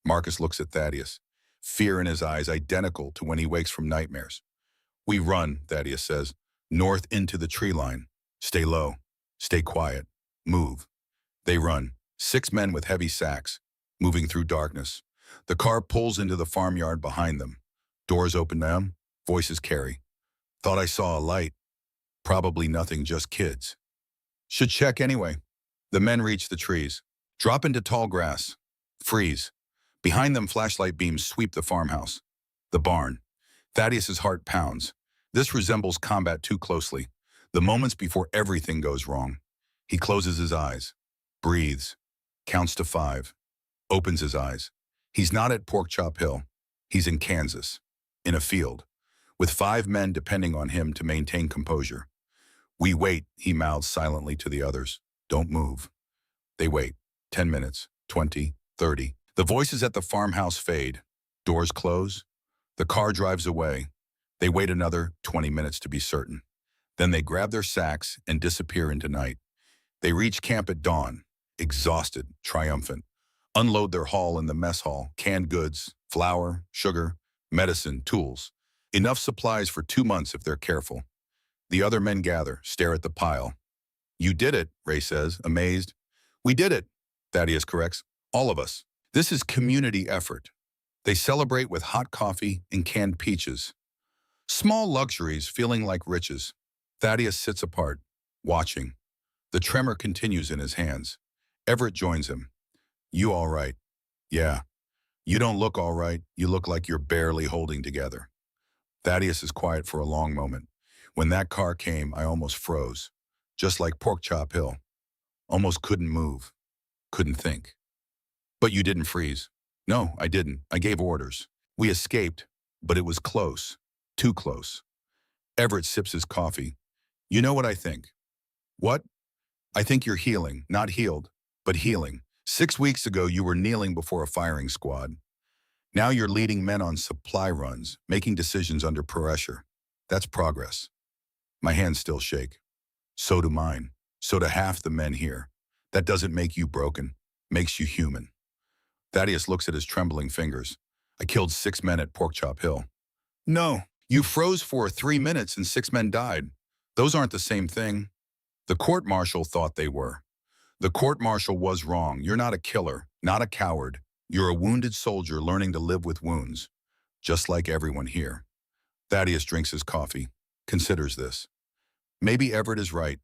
Marcus looks at Thaddeus, fear in his eyes identical to when he wakes from nightmares. We run, Thaddeus says, north into the tree line. Stay low, stay quiet, move. They run, 6 men with heavy sacks, moving through darkness. The car pulls into the farmyard behind them. Doors open to them, voices carry. Thought I saw a light. Probably nothing, just kids. Should check anyway. The men reach the trees, drop into tall grass, freeze. Behind them, flashlight beams sweep the farmhouse. The barn. Thaddeus's heart pounds. This resembles combat too closely. The moments before everything goes wrong. He closes his eyes, breathes, counts to 5, opens his eyes. He's not at Porkchop Hill. He's in Kansas, in a field, with 5 men depending on him to maintain composure. We wait, he mouths silently to the others. Don't move. They wait. 10 minutes, 20, 30. The voices at the farmhouse fade. Doors close. The car drives away. They wait another 20 minutes to be certain. Then they grab their sacks and disappear into night. They reach camp at dawn, exhausted, triumphant. Unload their haul in the mess hall, canned goods, flour, sugar, medicine, tools. Enough supplies for 2 months if they're careful. The other men gather, stare at the pile. You did it, Ray says, amazed. We did it, Thaddeus corrects. All of us. This is community effort. They celebrate with hot coffee and canned peaches. Small luxuries feeling like riches. Thaddeus sits apart, watching. The tremor continues in his hands. Everett joins him. You all right? Yeah. You don't look all right. You look like you're barely holding together. Thaddeus is quiet for a long moment. When that car came, I almost froze. Just like Porkchop Hill. Almost couldn't move. Couldn't think. But you didn't freeze. No, I didn't. I gave orders. We escaped, but it was close. Too close. Everett sips his coffee. You know what I think? What? I think you're healing, not healed, but healing. 6 weeks ago, you were kneeling before a firing squad. Now you're leading men on supply runs, making decisions under pressure. That's progress. My hands still shake. So do mine. So do half the men here. That doesn't make you broken, makes you human. Thaddeus looks at his trembling fingers. I killed 6 men at Porkchop Hill. No, you froze for 3 minutes and 6 men died. Those aren't the same thing. The court-martial thought they were. The court-martial was wrong. You're not a killer, not a coward. You're a wounded soldier learning to live with wounds, just like everyone here. Thaddeus drinks his coffee, considers this. Maybe Everett is right.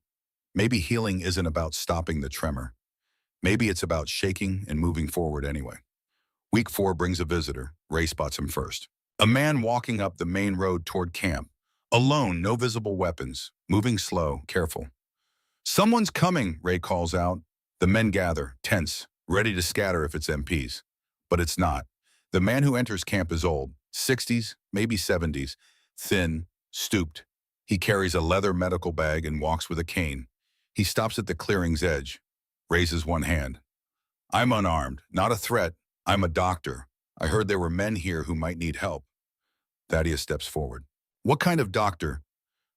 Maybe healing isn't about stopping the tremor. Maybe it's about shaking and moving forward anyway. Week 4 brings a visitor. Ray spots him first. A man walking up the main road toward camp. Alone, no visible weapons, moving slow, careful. Someone's coming, Ray calls out. The men gather, tense, ready to scatter if it's MPs. But it's not. The man who enters camp is old, 60s, maybe 70s, thin, stooped. He carries a leather medical bag and walks with a cane. He stops at the clearing's edge, raises one hand. I'm unarmed, not a threat. I'm a doctor. I heard there were men here who might need help. Thaddeus steps forward. What kind of doctor?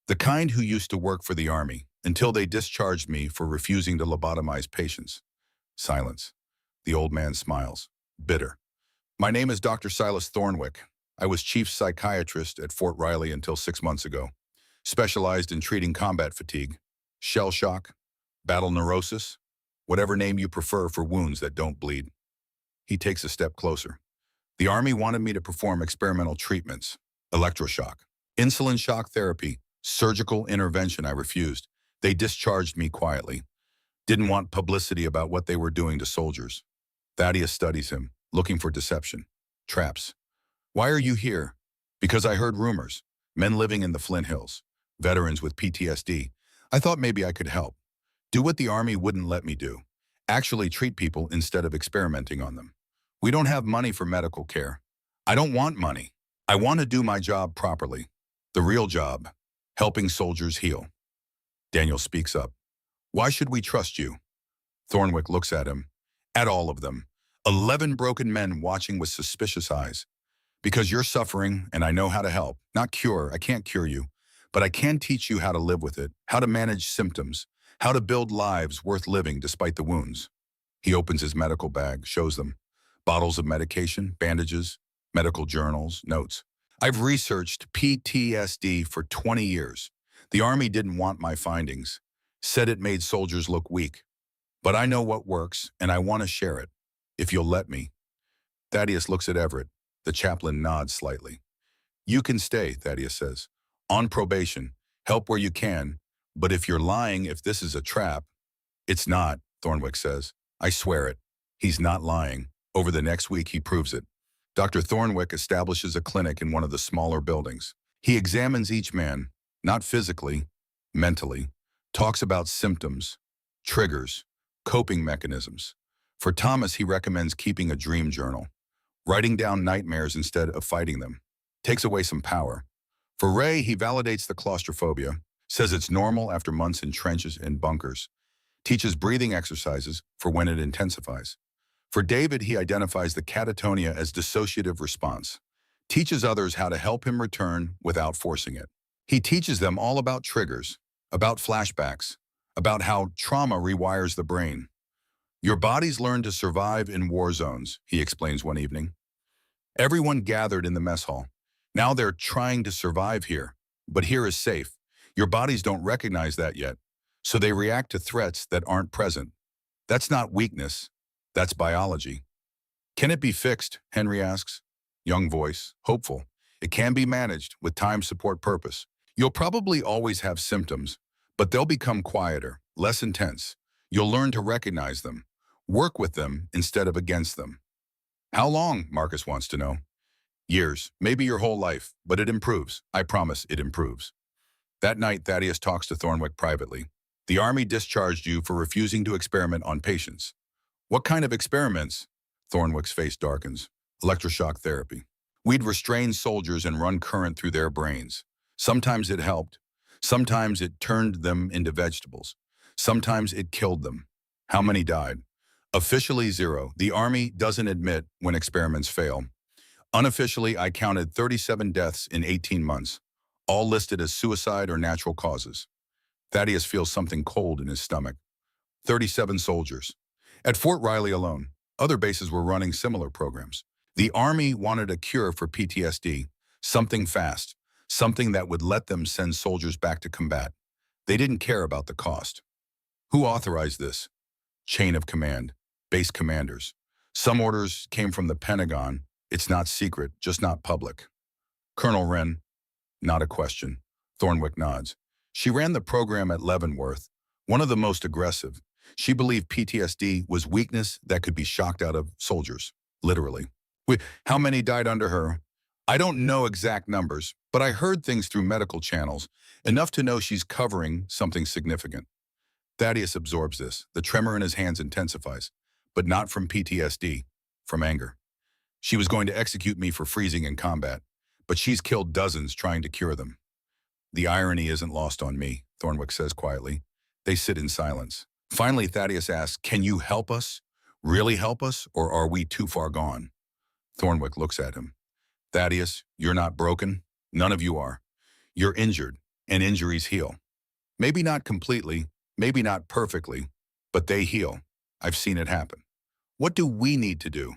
The kind who used to work for the army, until they discharged me for refusing to lobotomize patients. Silence. The old man smiles, bitter. My name is Dr. Silas Thornwick. I was chief psychiatrist at Fort Riley until 6 months ago. Specialized in treating combat fatigue, shell shock, battle neurosis, whatever name you prefer for wounds that don't bleed. He takes a step closer. The Army wanted me to perform experimental treatments, electroshock, insulin shock therapy, surgical intervention. I refused. They discharged me quietly. Didn't want publicity about what they were doing to soldiers. Thaddeus studies him, looking for deception, traps. Why are you here? Because I heard rumors. Men living in the Flint Hills, veterans with PTSD. I thought maybe I could help. Do what the Army wouldn't let me do. Actually treat people instead of experimenting on them. We don't have money for medical care. I don't want money. I want to do my job properly. The real job, helping soldiers heal. Daniel speaks up. Why should we trust you? Thornwick looks at him, at all of them. 11 broken men watching with suspicious eyes. Because you're suffering and I know how to help. Not cure, I can't cure you. But I can teach you how to live with it, how to manage symptoms, how to build lives worth living despite the wounds. He opens his medical bag, shows them. Bottles of medication, bandages, medical journals, notes. I've researched PTSD for 20 years. The Army didn't want my findings, said it made soldiers look weak. But I know what works, and I want to share it, if you'll let me. Thaddeus looks at Everett. The chaplain nods slightly. You can stay, Thaddeus says. On probation, help where you can, but if you're lying, if this is a trap. It's not, Thornwick says. I swear it. He's not lying. Over the next week, he proves it. Dr. Thornwick establishes a clinic in one of the smaller buildings. He examines each man, not physically, mentally, talks about symptoms, triggers, coping mechanisms. For Thomas, he recommends keeping a dream journal, writing down nightmares instead of fighting them. Takes away some power. For Ray, he validates the claustrophobia, says it's normal after months in trenches and bunkers, teaches breathing exercises for when it intensifies. For David, he identifies the catatonia as dissociative response, teaches others how to help him return without forcing it. He teaches them all about triggers, about flashbacks, about how trauma rewires the brain. Your bodies learn to survive in war zones, he explains one evening. Everyone gathered in the mess hall. Now they're trying to survive here, but here is safe. Your bodies don't recognize that yet, so they react to threats that aren't present. That's not weakness, that's biology. Can it be fixed? Henry asks. Young voice, hopeful. It can be managed with time, support, purpose. You'll probably always have symptoms, but they'll become quieter, less intense. You'll learn to recognize them, work with them instead of against them. How long? Marcus wants to know. Years, maybe your whole life, but it improves. I promise it improves. That night, Thaddeus talks to Thornwick privately. The Army discharged you for refusing to experiment on patients. What kind of experiments? Thornwick's face darkens. Electroshock therapy. We'd restrain soldiers and run current through their brains. Sometimes it helped. Sometimes it turned them into vegetables. Sometimes it killed them. How many died? Officially zero. The Army doesn't admit when experiments fail. Unofficially, I counted 37 deaths in 18 months, all listed as suicide or natural causes. Thaddeus feels something cold in his stomach. 37 soldiers. At Fort Riley alone, other bases were running similar programs. The Army wanted a cure for PTSD, something fast, something that would let them send soldiers back to combat. They didn't care about the cost. Who authorized this? Chain of command, base commanders. Some orders came from the Pentagon. It's not secret, just not public. Colonel Wren, not a question. Thornwick nods. She ran the program at Leavenworth, one of the most aggressive. She believed PTSD was weakness that could be shocked out of soldiers, literally. How many died under her? I don't know exact numbers, but I heard things through medical channels, enough to know she's covering something significant. Thaddeus absorbs this. The tremor in his hands intensifies, but not from PTSD, from anger. She was going to execute me for freezing in combat, but she's killed dozens trying to cure them. The irony isn't lost on me, Thornwick says quietly. They sit in silence. Finally, Thaddeus asks, can you help us? Really help us, or are we too far gone? Thornwick looks at him. Thaddeus, you're not broken. None of you are. You're injured, and injuries heal. Maybe not completely, maybe not perfectly, but they heal. I've seen it happen. What do we need to do?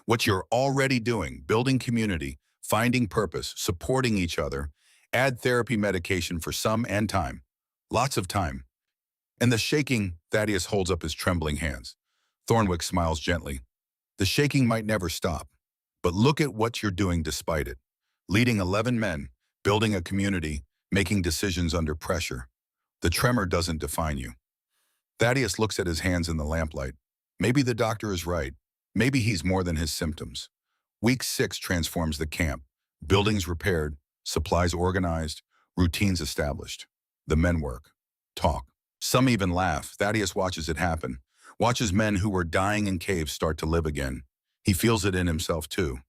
What you're already doing, building community, finding purpose, supporting each other, add therapy medication for some and time. Lots of time. And the shaking, Thaddeus holds up his trembling hands. Thornwick smiles gently. The shaking might never stop, but look at what you're doing despite it. Leading 11 men, building a community, making decisions under pressure. The tremor doesn't define you. Thaddeus looks at his hands in the lamplight. Maybe the doctor is right. Maybe he's more than his symptoms. Week 6 transforms the camp. Buildings repaired, supplies organized, routines established. The men work, talk. Some even laugh. Thaddeus watches it happen. Watches men who were dying in caves start to live again. He feels it in himself too.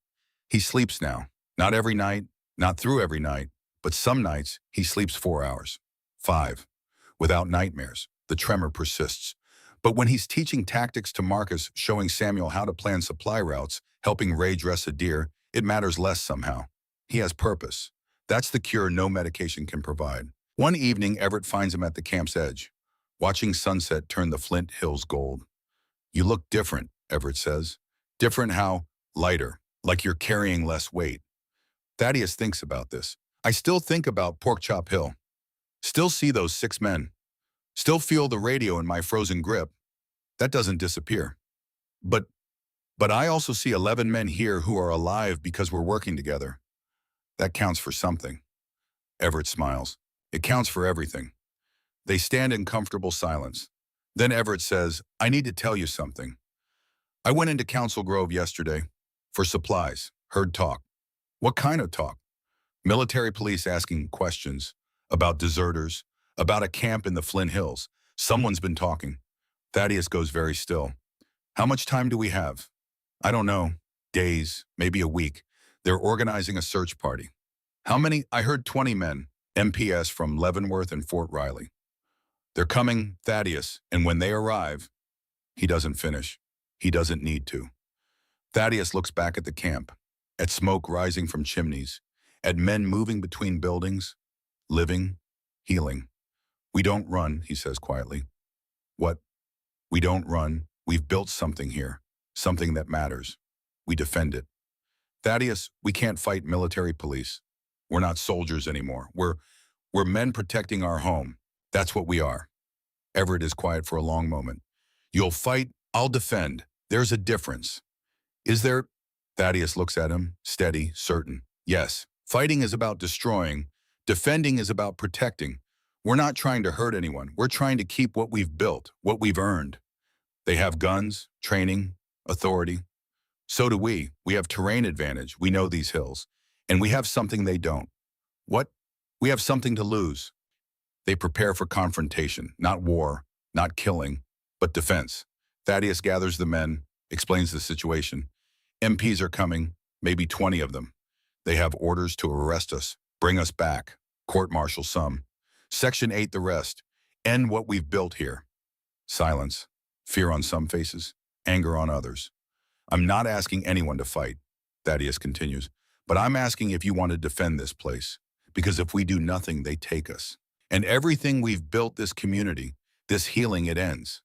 He sleeps now. Not every night, not through every night, but some nights he sleeps 4 hours. 5. Without nightmares. The tremor persists. But when he's teaching tactics to Marcus, showing Samuel how to plan supply routes, helping Ray dress a deer, it matters less somehow. He has purpose. That's the cure no medication can provide. One evening, Everett finds him at the camp's edge, watching sunset turn the Flint Hills gold. You look different, Everett says. Different how? Lighter, like you're carrying less weight. Thaddeus thinks about this. I still think about Porkchop Hill. Still see those 6 men. Still feel the radio in my frozen grip. That doesn't disappear. But I also see 11 men here who are alive because we're working together. That counts for something. Everett smiles. It counts for everything. They stand in comfortable silence. Then Everett says, I need to tell you something. I went into Council Grove yesterday for supplies, heard talk. What kind of talk? Military police asking questions about deserters, about a camp in the Flint Hills. Someone's been talking. Thaddeus goes very still. How much time do we have? I don't know. Days, maybe a week. They're organizing a search party. How many? I heard 20 men, MPS from Leavenworth and Fort Riley. They're coming, Thaddeus, and when they arrive, he doesn't finish. He doesn't need to. Thaddeus looks back at the camp, at smoke rising from chimneys, at men moving between buildings, living, healing. We don't run, he says quietly. What? We don't run. We've built something here, something that matters. We defend it. Thaddeus, we can't fight military police. We're not soldiers anymore. We're men protecting our home. That's what we are. Everett is quiet for a long moment. You'll fight, I'll defend. There's a difference. Is there? Thaddeus looks at him, steady, certain. Yes, fighting is about destroying. Defending is about protecting. We're not trying to hurt anyone. We're trying to keep what we've built, what we've earned. They have guns, training, authority. So do we. We have terrain advantage. We know these hills. And we have something they don't. What? We have something to lose. They prepare for confrontation, not war, not killing, but defense. Thaddeus gathers the men, explains the situation. MPs are coming, maybe 20 of them. They have orders to arrest us, bring us back, Court-martial some. Section 8 the rest. End what we've built here. Silence. Fear on some faces. Anger on others. I'm not asking anyone to fight, Thaddeus continues, but I'm asking if you want to defend this place. Because if we do nothing, they take us. And everything we've built, this community, this healing, it ends.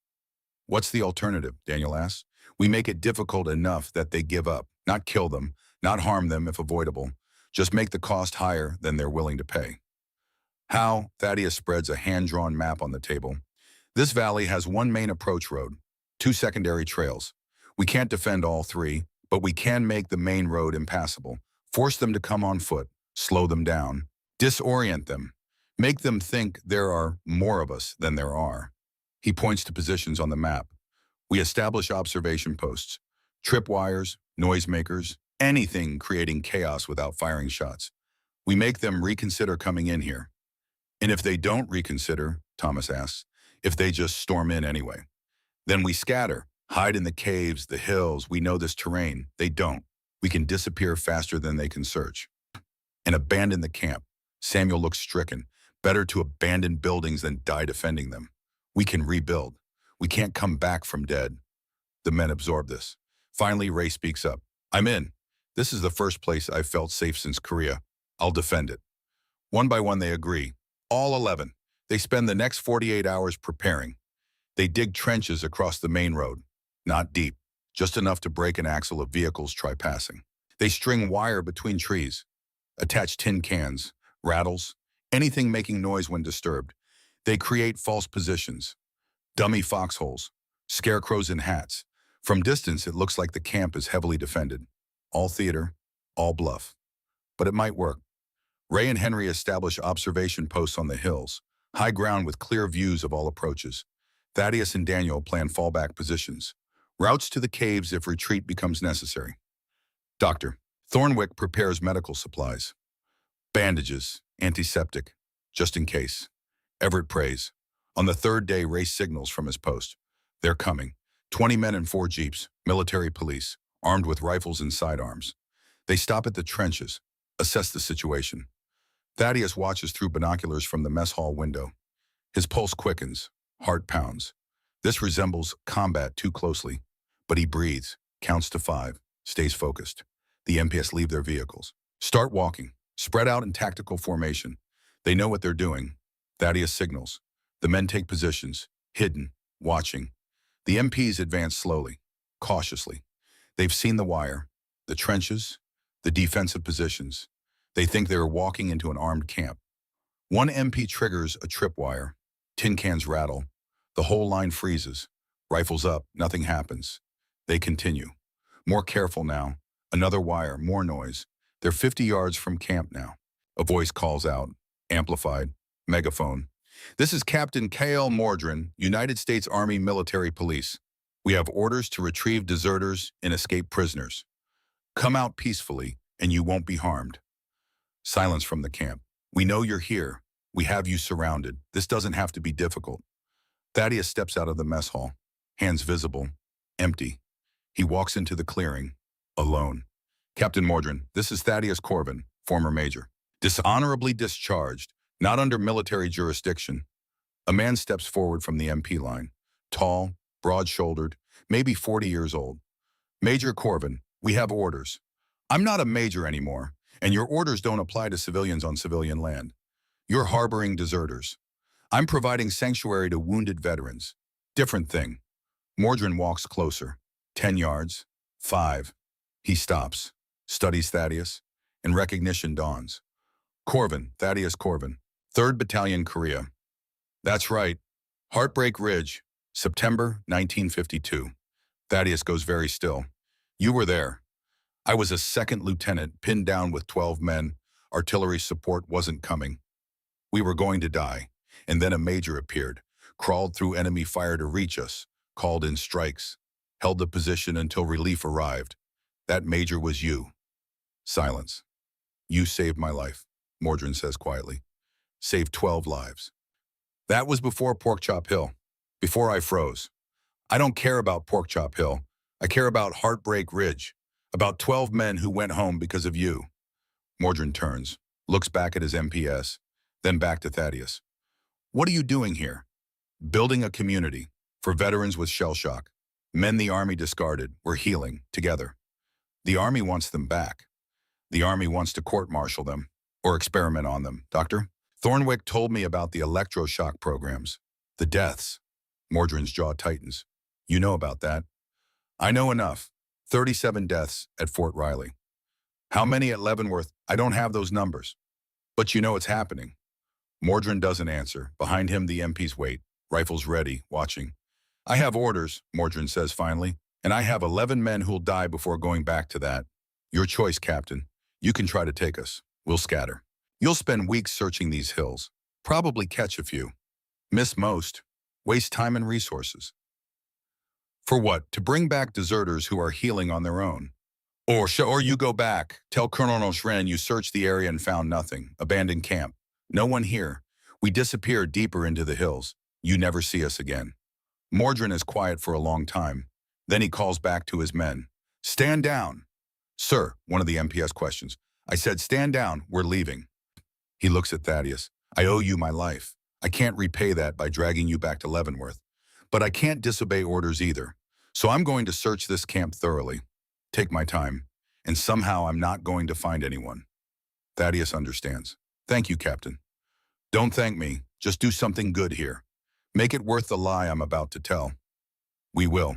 What's the alternative? Daniel asks. We make it difficult enough that they give up, not kill them, not harm them if avoidable, just make the cost higher than they're willing to pay. How? Thaddeus spreads a hand-drawn map on the table. This valley has one main approach road, two secondary trails. We can't defend all three, but we can make the main road impassable, force them to come on foot, slow them down, disorient them, make them think there are more of us than there are. He points to positions on the map. We establish observation posts, tripwires, noisemakers, anything creating chaos without firing shots. We make them reconsider coming in here. And if they don't reconsider, Thomas asks, if they just storm in anyway, then we scatter, hide in the caves, the hills. We know this terrain. They don't. We can disappear faster than they can search. And abandon the camp. Samuel looks stricken. Better to abandon buildings than die defending them. We can rebuild. We can't come back from dead. The men absorb this. Finally, Ray speaks up. I'm in. This is the first place I've felt safe since Korea. I'll defend it. One by one, they agree. All 11. They spend the next 48 hours preparing. They dig trenches across the main road. Not deep, just enough to break an axle of vehicles try passing. They string wire between trees, attach tin cans, rattles, anything making noise when disturbed. They create false positions, dummy foxholes, scarecrows in hats. From distance, it looks like the camp is heavily defended. All theater, all bluff. But it might work. Ray and Henry establish observation posts on the hills, high ground with clear views of all approaches. Thaddeus and Daniel plan fallback positions, routes to the caves if retreat becomes necessary. Dr. Thornwick prepares medical supplies. Bandages, antiseptic, just in case. Everett prays. On the third day, Ray signals from his post. They're coming. 20 men in 4 jeeps, military police, armed with rifles and sidearms. They stop at the trenches, assess the situation. Thaddeus watches through binoculars from the mess hall window. His pulse quickens, heart pounds. This resembles combat too closely, but he breathes, counts to 5, stays focused. The MPS leave their vehicles. Start walking, spread out in tactical formation. They know what they're doing. Thaddeus signals. The men take positions, hidden, watching. The MPs advance slowly, cautiously. They've seen the wire, the trenches, the defensive positions. They think they are walking into an armed camp. One MP triggers a tripwire. Tin cans rattle. The whole line freezes. Rifles up, nothing happens. They continue. More careful now. Another wire, more noise. They're 50 yards from camp now. A voice calls out, amplified, megaphone. This is Captain K.L. Mordrin, United States Army Military Police. We have orders to retrieve deserters and escaped prisoners. Come out peacefully, and you won't be harmed. Silence from the camp. We know you're here. We have you surrounded. This doesn't have to be difficult. Thaddeus steps out of the mess hall, hands visible, empty. He walks into the clearing, alone. Captain Mordrin, this is Thaddeus Corbin, former major. Dishonorably discharged, not under military jurisdiction. A man steps forward from the MP line, tall, broad-shouldered, maybe 40 years old. Major Corbin, we have orders. I'm not a major anymore, and your orders don't apply to civilians on civilian land. You're harboring deserters. I'm providing sanctuary to wounded veterans. Different thing. Mordrin walks closer. 10 yards. 5. He stops, studies Thaddeus, and recognition dawns. Corbin, Thaddeus Corbin, 3rd Battalion, Korea. That's right. Heartbreak Ridge, September 1952. Thaddeus goes very still. You were there. I was a 2nd lieutenant, pinned down with 12 men. Artillery support wasn't coming. We were going to die, and then a major appeared, crawled through enemy fire to reach us, called in strikes, held the position until relief arrived. That major was you. Silence. You saved my life, Mordrin says quietly. Saved 12 lives. That was before Porkchop Hill, before I froze. I don't care about Porkchop Hill. I care about Heartbreak Ridge, about 12 men who went home because of you. Mordrin turns, looks back at his MPS, Then back to Thaddeus. What are you doing here? Building a community for veterans with shell shock. Men the Army discarded. We're healing together. The Army wants them back. The Army wants to court-martial them or experiment on them. Doctor, Thornwick told me about the electroshock programs. The deaths. Mordrin's jaw tightens. You know about that. I know enough. 37 deaths at Fort Riley. How many at Leavenworth? I don't have those numbers. But you know it's happening. Mordrin doesn't answer. Behind him, the MPs wait, rifles ready, watching. I have orders, Mordrin says finally, and I have 11 men who'll die before going back to that. Your choice, Captain. You can try to take us. We'll scatter. You'll spend weeks searching these hills. Probably catch a few. Miss most. Waste time and resources. For what? To bring back deserters who are healing on their own. Or you go back. Tell Colonel Noshren you searched the area and found nothing. Abandoned camp. No one here. We disappear deeper into the hills. You never see us again. Mordrin is quiet for a long time. Then he calls back to his men. Stand down. Sir, one of the MPS questions. I said, stand down. We're leaving. He looks at Thaddeus. I owe you my life. I can't repay that by dragging you back to Leavenworth. But I can't disobey orders either. So I'm going to search this camp thoroughly. Take my time. And somehow I'm not going to find anyone. Thaddeus understands. Thank you, Captain. Don't thank me. Just do something good here. Make it worth the lie I'm about to tell. We will.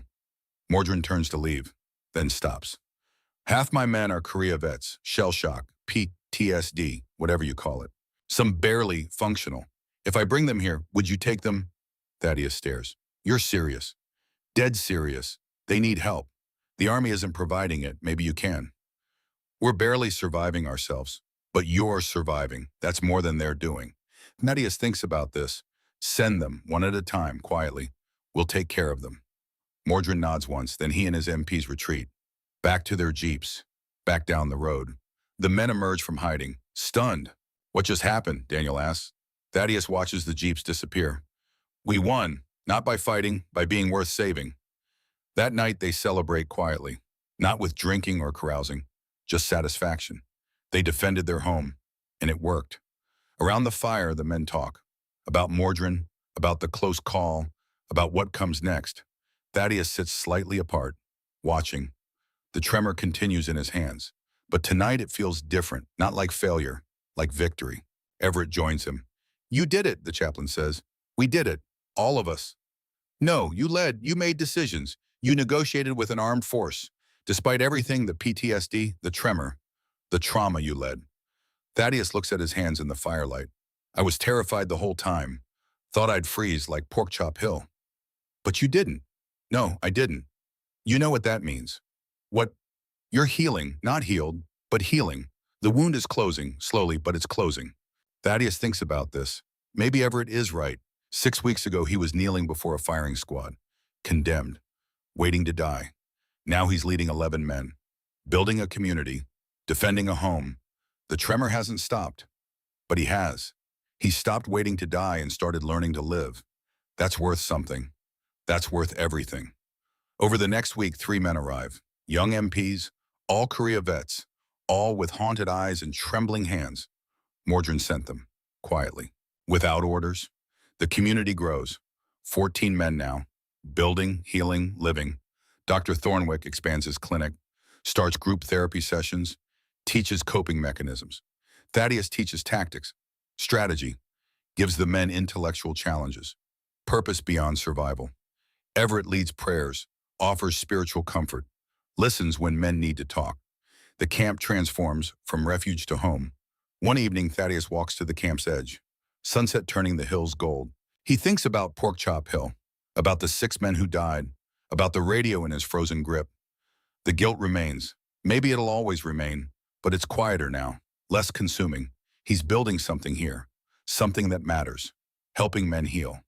Mordrin turns to leave, then stops. Half my men are Korea vets, shell shock, PTSD, whatever you call it. Some barely functional. If I bring them here, would you take them? Thaddeus stares. You're serious. Dead serious. They need help. The Army isn't providing it. Maybe you can. We're barely surviving ourselves. But you're surviving. That's more than they're doing. Thaddeus thinks about this. Send them, one at a time, quietly. We'll take care of them. Mordrin nods once, then he and his MPs retreat. Back to their jeeps. Back down the road. The men emerge from hiding, stunned. What just happened? Daniel asks. Thaddeus watches the jeeps disappear. We won, not by fighting, by being worth saving. That night they celebrate quietly, not with drinking or carousing, just satisfaction. They defended their home, and it worked. Around the fire, the men talk. About Mordrin, about the close call, about what comes next. Thaddeus sits slightly apart, watching. The tremor continues in his hands. But tonight it feels different, not like failure, like victory. Everett joins him. You did it, the chaplain says. We did it, all of us. No, you led, you made decisions. You negotiated with an armed force. Despite everything, the PTSD, the tremor, the trauma you led. Thaddeus looks at his hands in the firelight. I was terrified the whole time. Thought I'd freeze like Porkchop Hill. But you didn't. No, I didn't. You know what that means. What? You're healing, not healed, but healing. The wound is closing, slowly, but it's closing. Thaddeus thinks about this. Maybe Everett is right. 6 weeks ago, he was kneeling before a firing squad. Condemned. Waiting to die. Now he's leading 11 men. Building a community. Defending a home. The tremor hasn't stopped. But he has. He stopped waiting to die and started learning to live. That's worth something. That's worth everything. Over the next week, 3 men arrive. Young MPs, all Korea vets, all with haunted eyes and trembling hands. Mordrin sent them, quietly, without orders. The community grows. 14 men now. Building, healing, living. Dr. Thornwick expands his clinic, starts group therapy sessions, teaches coping mechanisms. Thaddeus teaches tactics, strategy, gives the men intellectual challenges, purpose beyond survival. Everett leads prayers, offers spiritual comfort, listens when men need to talk. The camp transforms from refuge to home. One evening, Thaddeus walks to the camp's edge, sunset turning the hills gold. He thinks about Porkchop Hill, about the 6 men who died, about the radio in his frozen grip. The guilt remains. Maybe it'll always remain, but it's quieter now, less consuming. He's building something here, something that matters, helping men heal.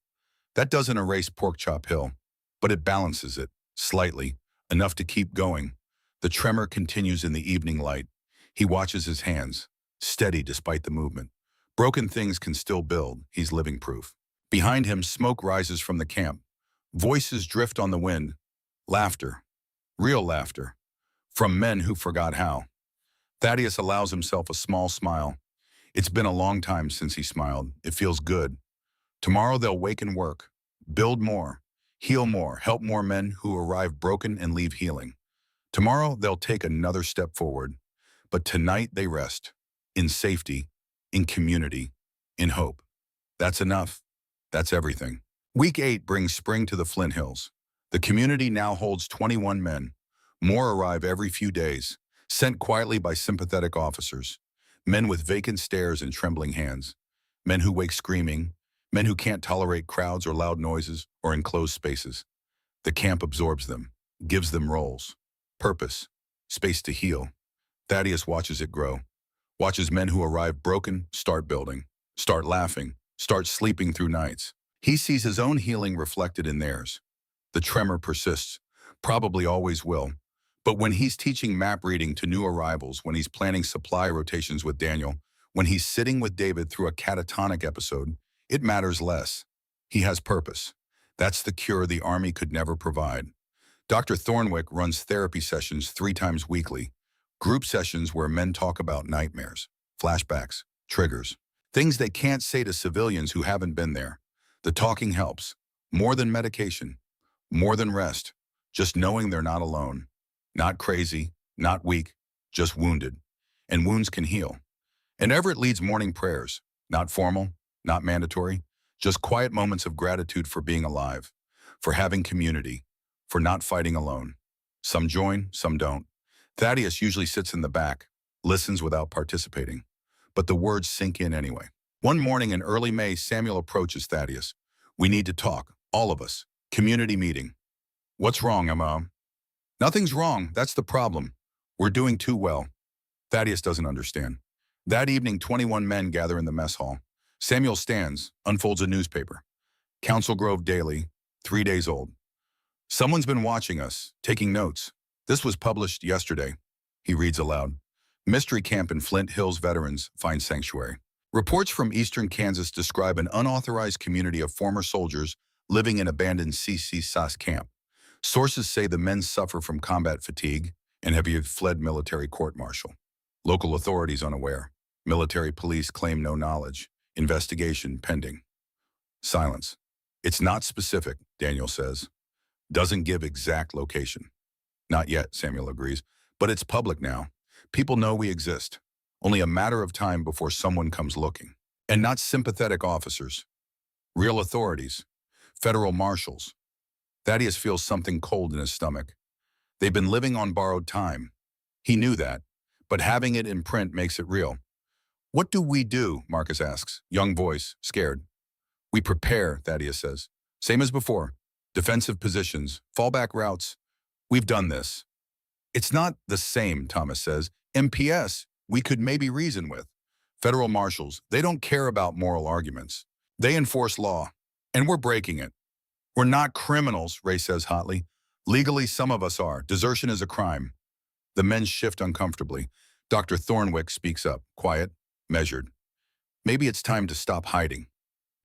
That doesn't erase Porkchop Hill, but it balances it, slightly, enough to keep going. The tremor continues in the evening light. He watches his hands, steady despite the movement. Broken things can still build, he's living proof. Behind him, smoke rises from the camp. Voices drift on the wind. Laughter, real laughter, from men who forgot how. Thaddeus allows himself a small smile. It's been a long time since he smiled. It feels good. Tomorrow they'll wake and work, build more, heal more, help more men who arrive broken and leave healing. Tomorrow they'll take another step forward. But tonight they rest, in safety, in community, in hope. That's enough. That's everything. Week 8 brings spring to the Flint Hills. The community now holds 21 men. More arrive every few days, sent quietly by sympathetic officers. Men with vacant stares and trembling hands. Men who wake screaming. Men who can't tolerate crowds or loud noises or enclosed spaces. The camp absorbs them, gives them roles, purpose, space to heal. Thaddeus watches it grow. Watches men who arrive broken start building, start laughing, start sleeping through nights. He sees his own healing reflected in theirs. The tremor persists, probably always will. But when he's teaching map reading to new arrivals, when he's planning supply rotations with Daniel, when he's sitting with David through a catatonic episode, it matters less. He has purpose. That's the cure the Army could never provide. Dr. Thornwick runs therapy sessions 3 times weekly, group sessions where men talk about nightmares, flashbacks, triggers, things they can't say to civilians who haven't been there. The talking helps. More than medication, more than rest, just knowing they're not alone. Not crazy, not weak, just wounded. And wounds can heal. And Everett leads morning prayers, not formal, not mandatory, just quiet moments of gratitude for being alive, for having community, for not fighting alone. Some join, some don't. Thaddeus usually sits in the back, listens without participating. But the words sink in anyway. One morning in early May, Samuel approaches Thaddeus. We need to talk, all of us. Community meeting. What's wrong, Emma? Nothing's wrong, that's the problem. We're doing too well. Thaddeus doesn't understand. That evening, 21 men gather in the mess hall. Samuel stands, unfolds a newspaper. Council Grove Daily, 3 days old. Someone's been watching us, taking notes. This was published yesterday. He reads aloud. Mystery camp in Flint Hills veterans find sanctuary. Reports from eastern Kansas describe an unauthorized community of former soldiers living in abandoned CC-SAS camp. Sources say the men suffer from combat fatigue and have fled military court-martial. Local authorities unaware. Military police claim no knowledge. Investigation pending. Silence. It's not specific, Daniel says. Doesn't give exact location. Not yet, Samuel agrees, but it's public now. People know we exist. Only a matter of time before someone comes looking. And not sympathetic officers. Real authorities. Federal marshals. Thaddeus feels something cold in his stomach. They've been living on borrowed time. He knew that, but having it in print makes it real. What do we do? Marcus asks, young voice, scared. We prepare, Thaddeus says. Same as before. Defensive positions, fallback routes. We've done this. It's not the same, Thomas says. MPS, we could maybe reason with. Federal marshals, they don't care about moral arguments. They enforce law, and we're breaking it. We're not criminals, Ray says hotly. Legally, some of us are. Desertion is a crime. The men shift uncomfortably. Dr. Thornwick speaks up, quiet, measured. Maybe it's time to stop hiding.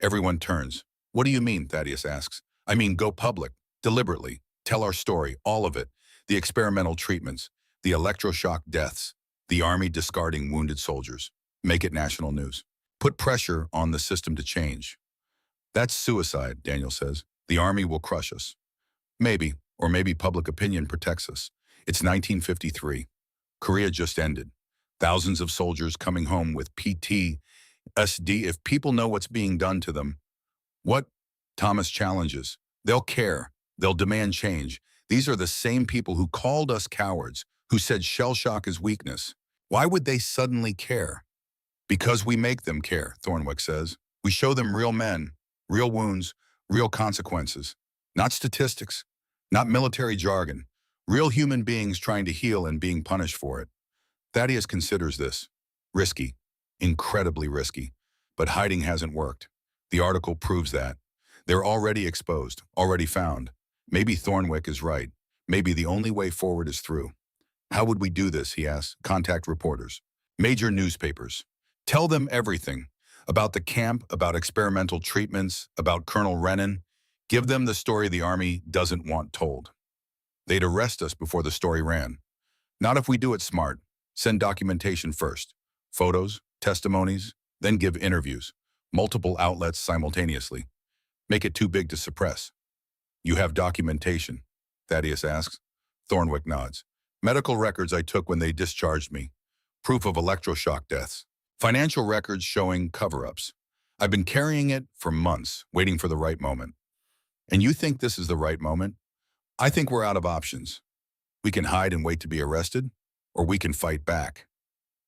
Everyone turns. What do you mean, Thaddeus asks. I mean, go public, deliberately. Tell our story, all of it. The experimental treatments, the electroshock deaths, the Army discarding wounded soldiers. Make it national news. Put pressure on the system to change. That's suicide, Daniel says. The Army will crush us. Maybe, or maybe public opinion protects us. It's 1953. Korea just ended. Thousands of soldiers coming home with PTSD. If people know what's being done to them, what? Thomas challenges. They'll care. They'll demand change. These are the same people who called us cowards, who said shell shock is weakness. Why would they suddenly care? Because we make them care, Thornwick says. We show them real men, real wounds, real consequences. Not statistics, not military jargon. Real human beings trying to heal and being punished for it. Thaddeus considers this. Risky. Incredibly risky. But hiding hasn't worked. The article proves that. They're already exposed, already found. Maybe Thornwick is right. Maybe the only way forward is through. How would we do this, he asks. Contact reporters. Major newspapers. Tell them everything. About the camp, about experimental treatments, about Colonel Rennan. Give them the story the Army doesn't want told. They'd arrest us before the story ran. Not if we do it smart. Send documentation first. Photos, testimonies, Then give interviews, multiple outlets simultaneously. Make it too big to suppress. You have documentation, Thaddeus asks. Thornwick nods. Medical records I took when they discharged me. Proof of electroshock deaths. Financial records showing cover-ups. I've been carrying it for months, waiting for the right moment. And you think this is the right moment? I think we're out of options. We can hide and wait to be arrested, or we can fight back.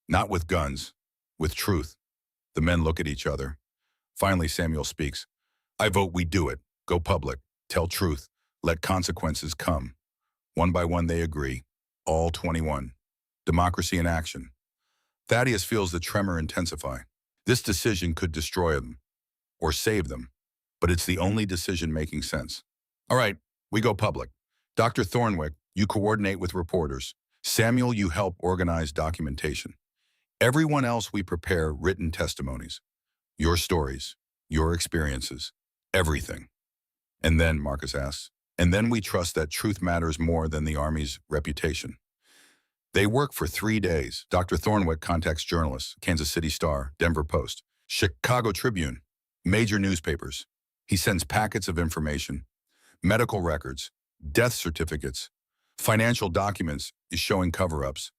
Not with guns, with truth. The men look at each other. Finally, Samuel speaks. I vote we do it. Go public. Tell truth. Let consequences come. One by one they agree. All 21. Democracy in action. Thaddeus feels the tremor intensify. This decision could destroy them, or save them, but it's the only decision making sense. All right, we go public. Dr. Thornwick, you coordinate with reporters. Samuel, you help organize documentation. Everyone else, we prepare written testimonies. Your stories, your experiences, everything. And then, Marcus asks, and then we trust that truth matters more than the Army's reputation. They work for 3 days. Dr. Thornwick contacts journalists, Kansas City Star, Denver Post, Chicago Tribune, major newspapers. He sends packets of information, medical records, death certificates, financial documents is showing cover-ups.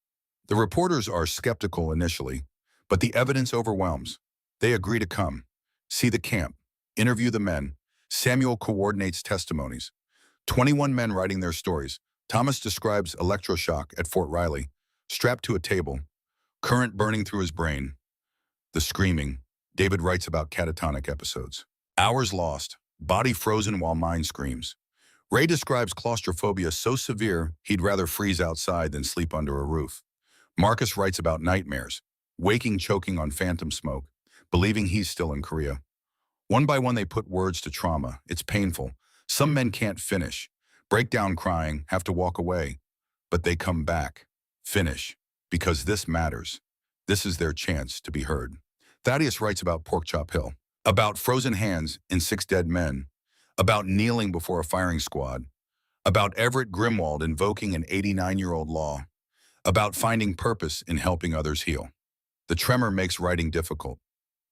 The reporters are skeptical initially, but the evidence overwhelms. They agree to come, see the camp, interview the men. Samuel coordinates testimonies. 21 men writing their stories. Thomas describes electroshock at Fort Riley, strapped to a table, current burning through his brain. The screaming. David writes about catatonic episodes. Hours lost, body frozen while mind screams. Ray describes claustrophobia so severe he'd rather freeze outside than sleep under a roof. Marcus writes about nightmares, waking choking on phantom smoke, believing he's still in Korea. One by one they put words to trauma. It's painful. Some men can't finish, break down crying, have to walk away. But they come back, finish, because this matters. This is their chance to be heard. Thaddeus writes about Porkchop Hill, about frozen hands in 6 dead men, about kneeling before a firing squad, about Everett Grimwald invoking an 89-year-old law, about finding purpose in helping others heal. The tremor makes writing difficult,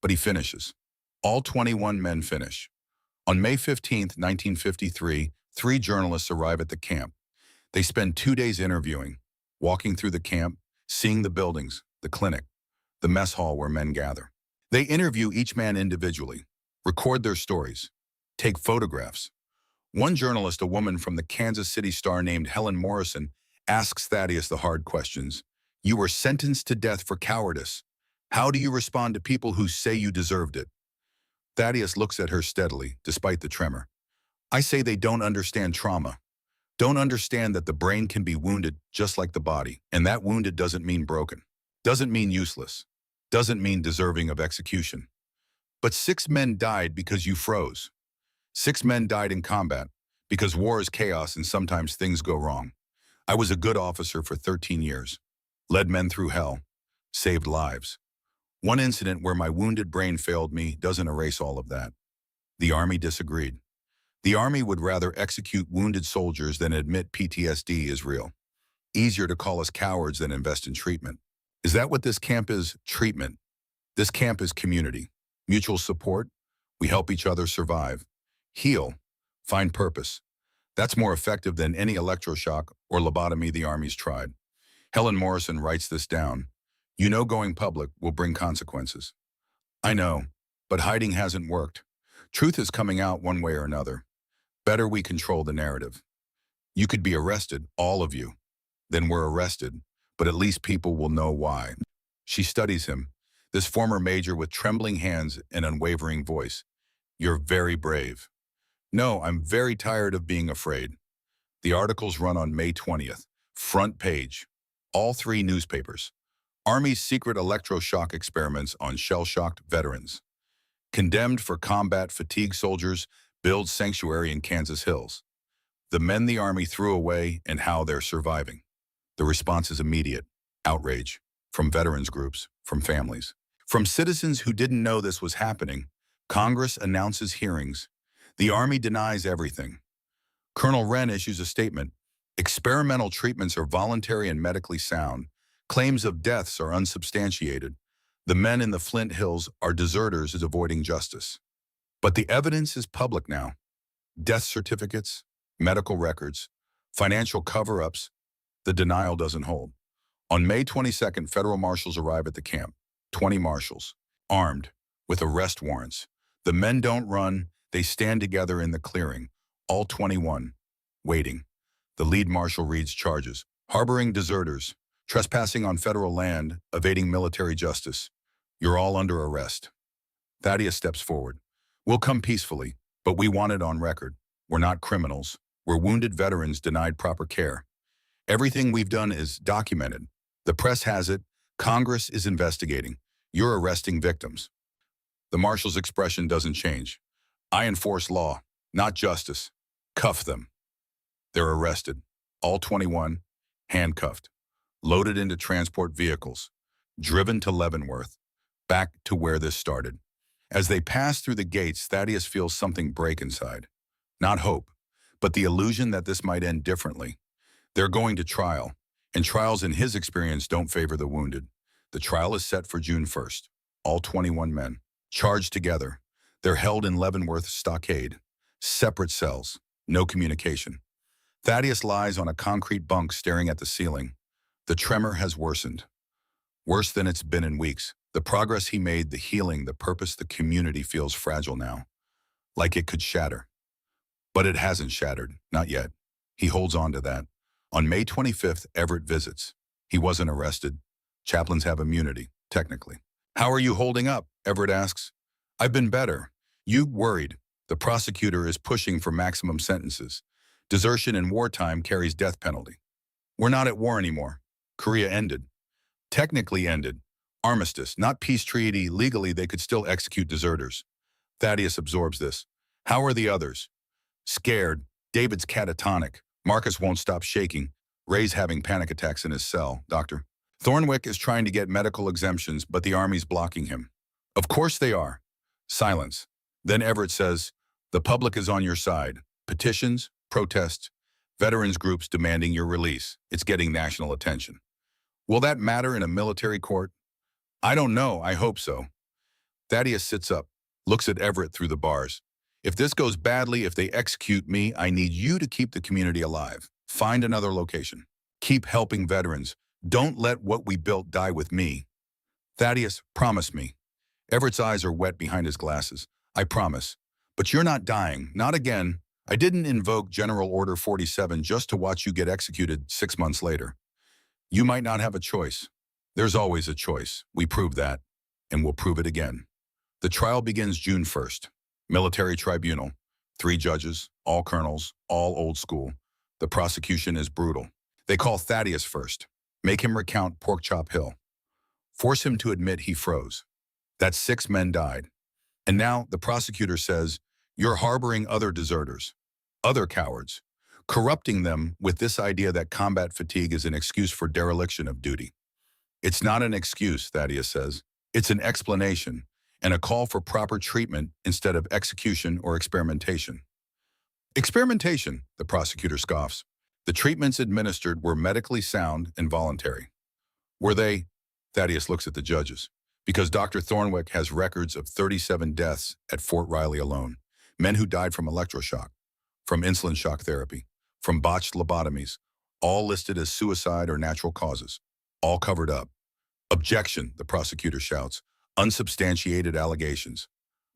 but he finishes. All 21 men finish. On May 15, 1953, 3 journalists arrive at the camp. They spend 2 days interviewing, walking through the camp, seeing the buildings, the clinic, the mess hall where men gather. They interview each man individually, record their stories, take photographs. One journalist, a woman from the Kansas City Star named Helen Morrison, asks Thaddeus the hard questions. You were sentenced to death for cowardice. How do you respond to people who say you deserved it? Thaddeus looks at her steadily, despite the tremor. I say they don't understand trauma. Don't understand that the brain can be wounded just like the body, and that wounded doesn't mean broken, doesn't mean useless, doesn't mean deserving of execution. But 6 men died because you froze. 6 men died in combat because war is chaos and sometimes things go wrong. I was a good officer for 13 years, led men through hell, saved lives. One incident where my wounded brain failed me doesn't erase all of that. The Army disagreed. The Army would rather execute wounded soldiers than admit PTSD is real. Easier to call us cowards than invest in treatment. Is that what this camp is? Treatment. This camp is community. Mutual support. We help each other survive. Heal. Find purpose. That's more effective than any electroshock or lobotomy the Army's tried. Helen Morrison writes this down. You know going public will bring consequences. I know, but hiding hasn't worked. Truth is coming out one way or another. Better we control the narrative. You could be arrested, all of you. Then we're arrested, but at least people will know why. She studies him, this former major with trembling hands and unwavering voice. You're very brave. No, I'm very tired of being afraid. The articles run on May 20th. Front page. All 3 newspapers. Army's secret electroshock experiments on shell-shocked veterans. Condemned for combat fatigue soldiers build sanctuary in Kansas Hills. The men the Army threw away and how they're surviving. The response is immediate. Outrage. From veterans groups, from families. From citizens who didn't know this was happening. Congress announces hearings. The Army denies everything. Colonel Wren issues a statement. Experimental treatments are voluntary and medically sound. Claims of deaths are unsubstantiated. The men in the Flint Hills are deserters avoiding justice. But the evidence is public now. Death certificates, medical records, financial cover-ups. The denial doesn't hold. On May 22nd, federal marshals arrive at the camp. 20 marshals, armed, with arrest warrants. The men don't run, they stand together in the clearing, all 21, waiting. The lead marshal reads charges: harboring deserters, trespassing on federal land, evading military justice. You're all under arrest. Thaddeus steps forward. We'll come peacefully, but we want it on record. We're not criminals. We're wounded veterans denied proper care. Everything we've done is documented. The press has it. Congress is investigating. You're arresting victims. The marshal's expression doesn't change. I enforce law, not justice. Cuff them. They're arrested. All 21, handcuffed, loaded into transport vehicles, driven to Leavenworth, back to where this started. As they pass through the gates, Thaddeus feels something break inside. Not hope, but the illusion that this might end differently. They're going to trial, and trials in his experience don't favor the wounded. The trial is set for June 1st. All 21 men, charged together. They're held in Leavenworth stockade. Separate cells, no communication. Thaddeus lies on a concrete bunk staring at the ceiling. The tremor has worsened. Worse than it's been in weeks. The progress he made, the healing, the purpose, the community feels fragile now. Like it could shatter. But it hasn't shattered, not yet. He holds on to that. On May 25th, Everett visits. He wasn't arrested. Chaplains have immunity, technically. How are you holding up? Everett asks. I've been better. You worried. The prosecutor is pushing for maximum sentences. Desertion in wartime carries death penalty. We're not at war anymore. Korea ended. Technically ended. Armistice, not peace treaty. Legally, they could still execute deserters. Thaddeus absorbs this. How are the others? Scared. David's catatonic. Marcus won't stop shaking. Ray's having panic attacks in his cell, doctor. Thornwick is trying to get medical exemptions, but the army's blocking him. Of course they are. Silence. Then Everett says, the public is on your side. Petitions, protests, veterans groups demanding your release. It's getting national attention. Will that matter in a military court? I don't know. I hope so. Thaddeus sits up, looks at Everett through the bars. If this goes badly, if they execute me, I need you to keep the community alive. Find another location. Keep helping veterans. Don't let what we built die with me. Thaddeus, promise me. Everett's eyes are wet behind his glasses. I promise. But you're not dying. Not again. I didn't invoke General Order 47 just to watch you get executed 6 months later. You might not have a choice. There's always a choice. We proved that, and we'll prove it again. The trial begins June 1st. Military tribunal. 3 judges, all colonels, all old school. The prosecution is brutal. They call Thaddeus first. Make him recount Porkchop Hill. Force him to admit he froze. That 6 men died. And now the prosecutor says, you're harboring other deserters, other cowards, corrupting them with this idea that combat fatigue is an excuse for dereliction of duty. It's not an excuse, Thaddeus says. It's an explanation and a call for proper treatment instead of execution or experimentation. Experimentation, the prosecutor scoffs. The treatments administered were medically sound and voluntary. Were they? Thaddeus looks at the judges. Because Dr. Thornwick has records of 37 deaths at Fort Riley alone. Men who died from electroshock, from insulin shock therapy, from botched lobotomies, all listed as suicide or natural causes, all covered up. Objection, the prosecutor shouts. Unsubstantiated allegations.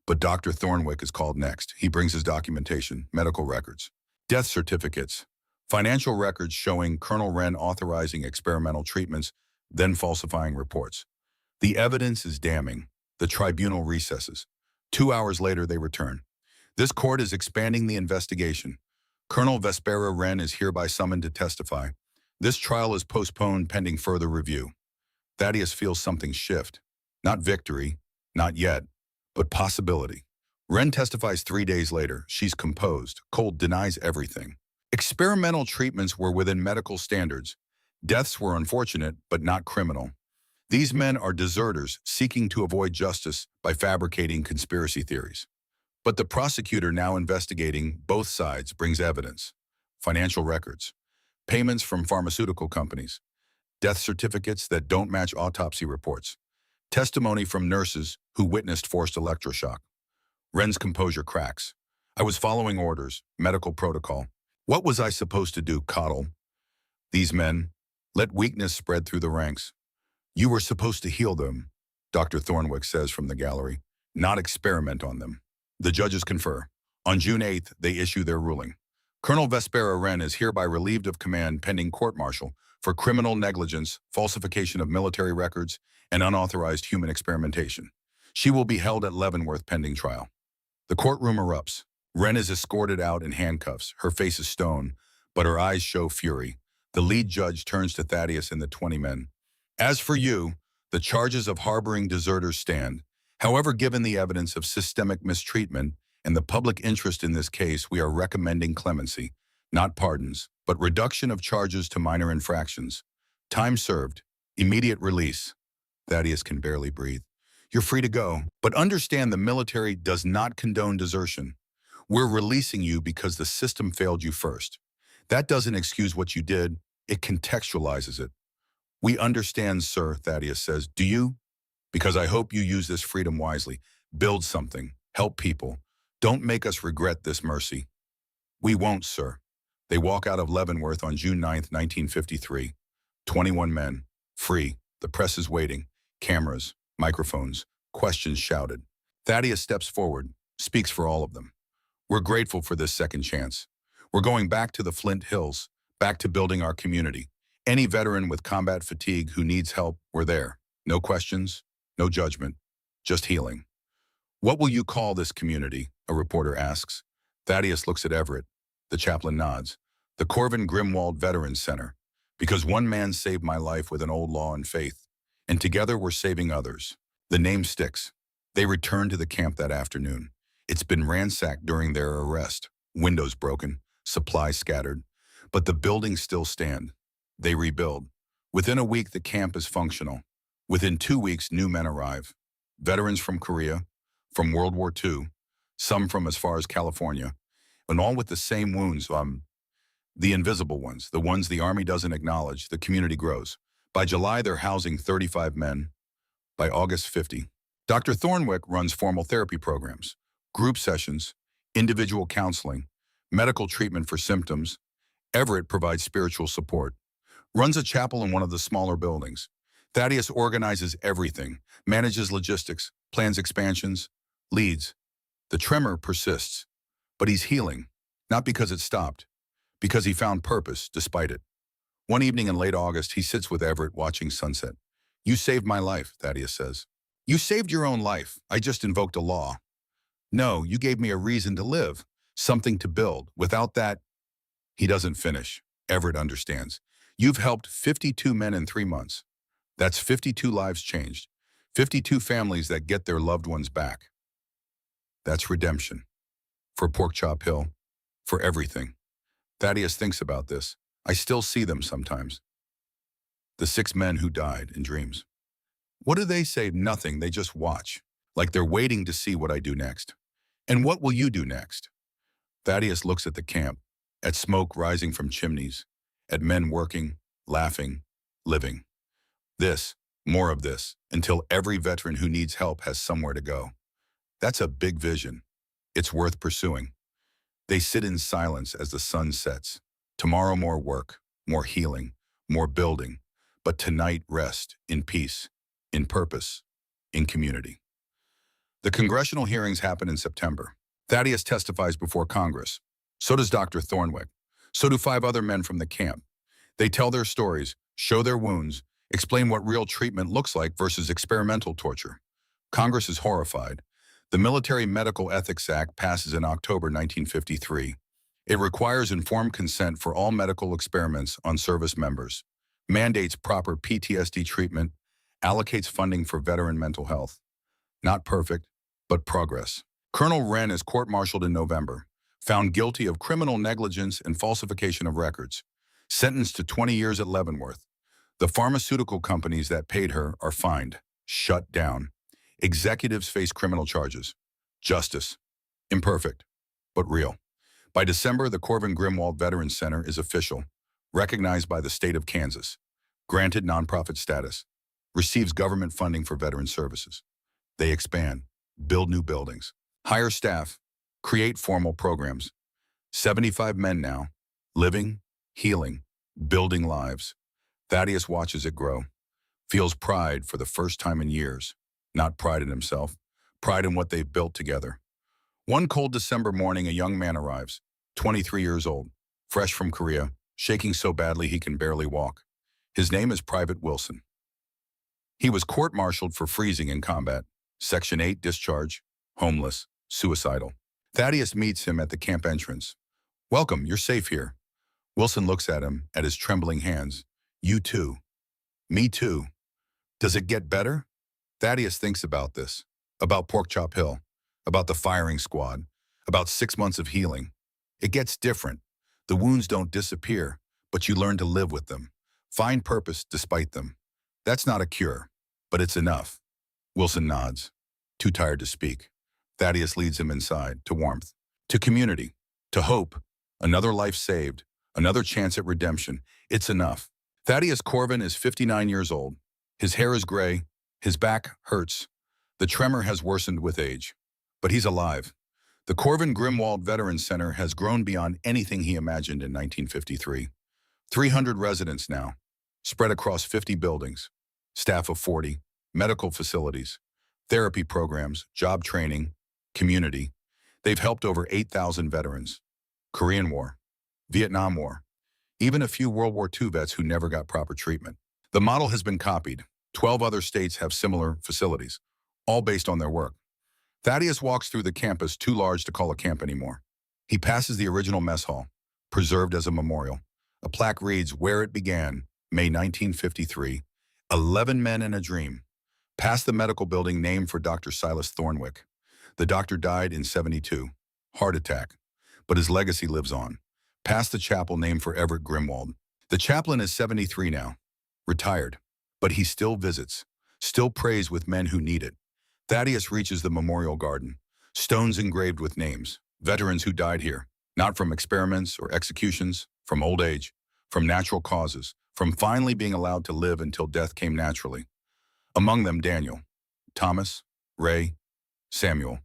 But Dr. Thornwick is called next. He brings his documentation, medical records, death certificates, financial records showing Colonel Wren authorizing experimental treatments, then falsifying reports. The evidence is damning. The tribunal recesses. 2 hours later, they return. This court is expanding the investigation. Colonel Vespera Wren is hereby summoned to testify. This trial is postponed pending further review. Thaddeus feels something shift. Not victory, not yet, but possibility. Wren testifies 3 days later. She's composed. Cold denies everything. Experimental treatments were within medical standards. Deaths were unfortunate, but not criminal. These men are deserters seeking to avoid justice by fabricating conspiracy theories. But the prosecutor, now investigating both sides, brings evidence, financial records, payments from pharmaceutical companies, death certificates that don't match autopsy reports, Testimony from nurses who witnessed forced electroshock. Wren's composure cracks. I was following orders, medical protocol. What was I supposed to do, coddle these men? Let weakness spread through the ranks. You were supposed to heal them, Dr. Thornwick says from the gallery, not experiment on them. The judges confer. On June 8th, they issue their ruling. Colonel Vespera Wren is hereby relieved of command pending court-martial for criminal negligence, falsification of military records, and unauthorized human experimentation. She will be held at Leavenworth pending trial. The courtroom erupts. Wren is escorted out in handcuffs. Her face is stone, but her eyes show fury. The lead judge turns to Thaddeus and the 20 men. As for you, the charges of harboring deserters stand. However, given the evidence of systemic mistreatment and the public interest in this case, we are recommending clemency, not pardons, but reduction of charges to minor infractions. Time served, immediate release. Thaddeus can barely breathe. You're free to go, but understand the military does not condone desertion. We're releasing you because the system failed you first. That doesn't excuse what you did, it contextualizes it. We understand, sir, Thaddeus says. Do you? Because I hope you use this freedom wisely. Build something. Help people. Don't make us regret this mercy. We won't, sir. They walk out of Leavenworth on June 9th, 1953. 21 men. Free. The press is waiting. Cameras, microphones, questions shouted. Thaddeus steps forward, speaks for all of them. We're grateful for this second chance. We're going back to the Flint Hills, back to building our community. Any veteran with combat fatigue who needs help, we're there. No questions, no judgment, just healing. What will you call this community? A reporter asks. Thaddeus looks at Everett. The chaplain nods. The Corvin Grimwald Veterans Center. Because one man saved my life with an old law and faith, and together we're saving others. The name sticks. They returned to the camp that afternoon. It's been ransacked during their arrest. Windows broken, supplies scattered. But the buildings still stand. They rebuild. Within a week, the camp is functional. Within 2 weeks, new men arrive. Veterans from Korea, from World War II, some from as far as California, and all with the same wounds, the invisible ones, the ones the Army doesn't acknowledge. The community grows. By July, they're housing 35 men. By August, 50. Dr. Thornwick runs formal therapy programs, group sessions, individual counseling, medical treatment for symptoms. Everett provides spiritual support, runs a chapel in one of the smaller buildings. Thaddeus organizes everything, manages logistics, plans expansions, leads. The tremor persists, but he's healing, not because it stopped, because he found purpose despite it. One evening in late August, he sits with Everett watching sunset. You saved my life, Thaddeus says. You saved your own life. I just invoked a law. No, you gave me a reason to live, something to build. Without that, he doesn't finish. Everett understands. You've helped 52 men in 3 months. That's 52 lives changed, 52 families that get their loved ones back. That's redemption. For Porkchop Hill, for everything. Thaddeus thinks about this. I still see them sometimes. The 6 men who died in dreams. What do they say? Nothing. They just watch, like they're waiting to see what I do next. And what will you do next? Thaddeus looks at the camp, at smoke rising from chimneys, at men working, laughing, living. This, more of this, until every veteran who needs help has somewhere to go. That's a big vision. It's worth pursuing. They sit in silence as the sun sets. Tomorrow more work, more healing, more building. But tonight rest, in peace, in purpose, in community. The congressional hearings happen in September. Thaddeus testifies before Congress. So does Dr. Thornwick. So do 5 other men from the camp. They tell their stories, show their wounds, explain what real treatment looks like versus experimental torture. Congress is horrified. The Military Medical Ethics Act passes in October 1953. It requires informed consent for all medical experiments on service members, mandates proper PTSD treatment, allocates funding for veteran mental health. Not perfect, but progress. Colonel Wren is court-martialed in November, found guilty of criminal negligence and falsification of records, sentenced to 20 years at Leavenworth. The pharmaceutical companies that paid her are fined, shut down. Executives face criminal charges. Justice. Imperfect, but real. By December, the Corvin Grimwald Veterans Center is official, recognized by the state of Kansas, granted nonprofit status. receives government funding for veteran services. They expand, build new buildings, hire staff, create formal programs. 75 men now, living, healing, building lives. Thaddeus watches it grow, feels pride for the first time in years. Not pride in himself, pride in what they've built together. One cold December morning, a young man arrives, 23 years old, fresh from Korea, shaking so badly he can barely walk. His name is Private Wilson. He was court-martialed for freezing in combat, Section 8 discharge, homeless, suicidal. Thaddeus meets him at the camp entrance. "Welcome, you're safe here." Wilson looks at him, at his trembling hands. "You too." "Me too." Does it get better? Thaddeus thinks about this, about Pork Chop Hill, about the firing squad, about 6 months of healing. It gets different. The wounds don't disappear, but you learn to live with them. Find purpose despite them. That's not a cure, but it's enough. Wilson nods, too tired to speak. Thaddeus leads him inside, to warmth, to community, to hope. Another life saved, another chance at redemption. It's enough. Thaddeus Corvin is 59 years old. His hair is gray. His back hurts. The tremor has worsened with age. But he's alive. The Corvin Grimwald Veterans Center has grown beyond anything he imagined in 1953. 300 residents now, spread across 50 buildings, staff of 40, medical facilities, therapy programs, job training, community. They've helped over 8,000 veterans. Korean War, Vietnam War, even a few World War II vets who never got proper treatment. The model has been copied. 12 other states have similar facilities, all based on their work. Thaddeus walks through the campus too large to call a camp anymore. He passes the original mess hall, preserved as a memorial. A plaque reads, "Where it began, May 1953, 11 men and a dream." Past the medical building named for Dr. Silas Thornwick. The doctor died in 72, heart attack, but his legacy lives on. Past the chapel named for Everett Grimwald. The chaplain is 73 now, retired, but he still visits, still prays with men who need it. Thaddeus reaches the memorial garden, stones engraved with names, veterans who died here, not from experiments or executions, from old age, from natural causes, from finally being allowed to live until death came naturally. Among them Daniel, Thomas, Ray, Samuel,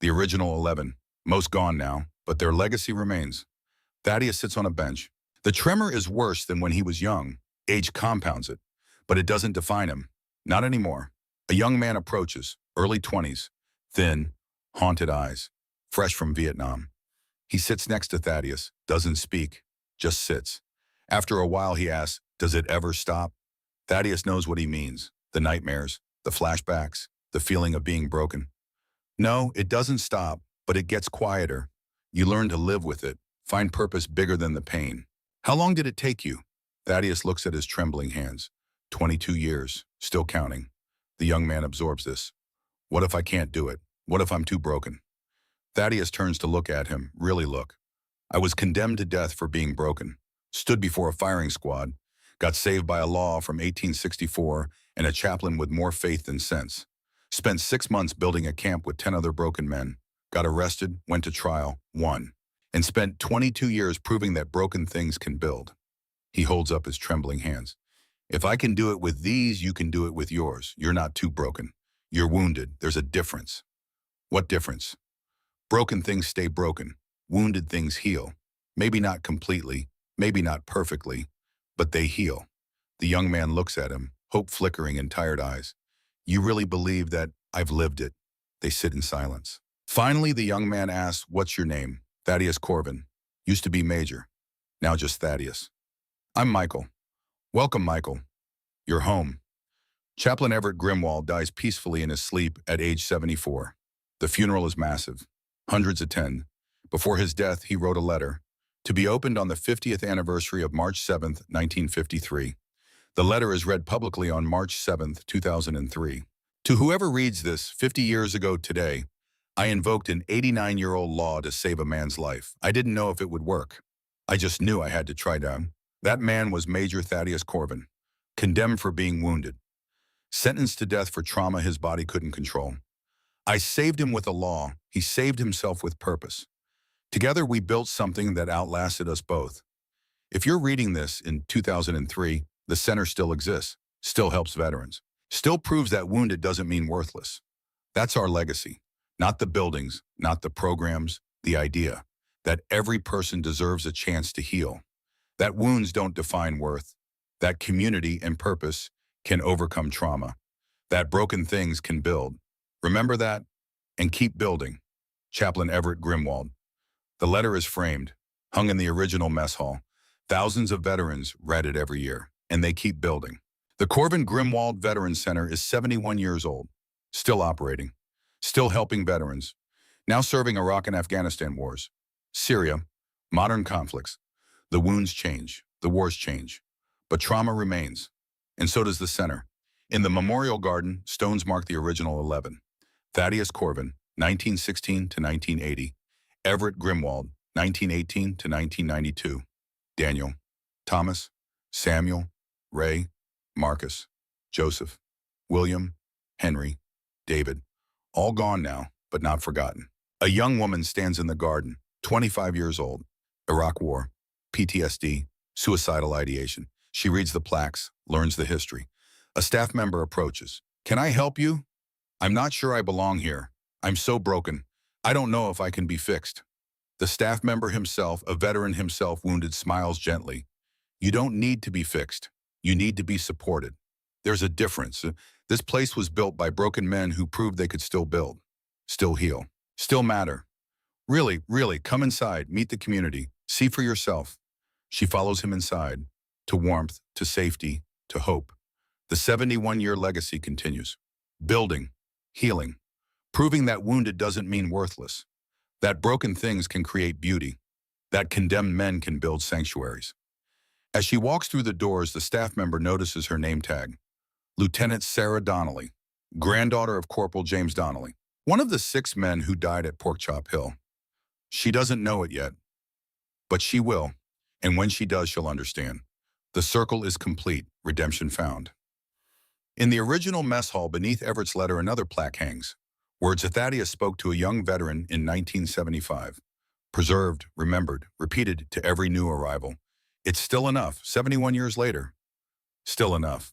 the original 11, most gone now, but their legacy remains. Thaddeus sits on a bench. The tremor is worse than when he was young. Age compounds it, but it doesn't define him. Not anymore. A young man approaches, early 20s, thin, haunted eyes, fresh from Vietnam. He sits next to Thaddeus, doesn't speak, just sits. After a while he asks, "Does it ever stop?" Thaddeus knows what he means. The nightmares, the flashbacks, the feeling of being broken. No, it doesn't stop, but it gets quieter. You learn to live with it, find purpose bigger than the pain. How long did it take you? Thaddeus looks at his trembling hands. 22 years, still counting. The young man absorbs this. What if I can't do it? What if I'm too broken? Thaddeus turns to look at him, really look. I was condemned to death for being broken. Stood before a firing squad. Got saved by a law from 1864 and a chaplain with more faith than sense. Spent 6 months building a camp with 10 other broken men. Got arrested, went to trial, won. And spent 22 years proving that broken things can build. He holds up his trembling hands. If I can do it with these, you can do it with yours. You're not too broken. You're wounded. There's a difference. What difference? Broken things stay broken. Wounded things heal. Maybe not completely, maybe not perfectly, but they heal. The young man looks at him, hope flickering in tired eyes. You really believe that? I've lived it. They sit in silence. Finally, the young man asks, "What's your name?" Thaddeus Corvin. Used to be Major. Now just Thaddeus. I'm Michael. Welcome, Michael. You're home. Chaplain Everett Grimwald dies peacefully in his sleep at age 74. The funeral is massive. Hundreds attend. Before his death, he wrote a letter, to be opened on the 50th anniversary of March 7, 1953. The letter is read publicly on March 7, 2003. To whoever reads this, 50 years ago today, I invoked an 89-year-old law to save a man's life. I didn't know if it would work. I just knew I had to try down. That man was Major Thaddeus Corvin, condemned for being wounded, sentenced to death for trauma his body couldn't control. I saved him with a law. He saved himself with purpose. Together we built something that outlasted us both. If you're reading this in 2003, the center still exists, still helps veterans. Still proves that wounded doesn't mean worthless. That's our legacy. Not the buildings, not the programs, the idea that every person deserves a chance to heal. That wounds don't define worth. That community and purpose can overcome trauma. That broken things can build. Remember that and keep building. Chaplain Everett Grimwald. The letter is framed, hung in the original mess hall. Thousands of veterans read it every year, and they keep building. The Corvin Grimwald Veterans Center is 71 years old, still operating, still helping veterans, now serving Iraq and Afghanistan wars, Syria, modern conflicts. The wounds change, the wars change, but trauma remains, and so does the center. In the Memorial Garden, stones mark the original 11. Thaddeus Corvin, 1916 to 1980. Everett Grimwald, 1918 to 1992. Daniel, Thomas, Samuel, Ray, Marcus, Joseph, William, Henry, David, all gone now, but not forgotten. A young woman stands in the garden, 25 years old, Iraq War, PTSD, suicidal ideation. She reads the plaques, learns the history. A staff member approaches. "Can I help you? I'm not sure I belong here. I'm so broken. I don't know if I can be fixed." The staff member himself, a veteran himself wounded, smiles gently. "You don't need to be fixed. You need to be supported. There's a difference. This place was built by broken men who proved they could still build, still heal, still matter. Really, really, come inside, meet the community, see for yourself." She follows him inside, to warmth, to safety, to hope. The 71-year legacy continues. Building, healing, proving that wounded doesn't mean worthless, that broken things can create beauty, that condemned men can build sanctuaries. As she walks through the doors, the staff member notices her name tag. Lieutenant Sarah Donnelly, granddaughter of Corporal James Donnelly, one of the 6 men who died at Porkchop Hill. She doesn't know it yet, but she will, and when she does, she'll understand. The circle is complete, redemption found. In the original mess hall beneath Everett's letter, another plaque hangs. Words that Thaddeus spoke to a young veteran in 1975. Preserved, remembered, repeated to every new arrival. It's still enough, 71 years later. Still enough.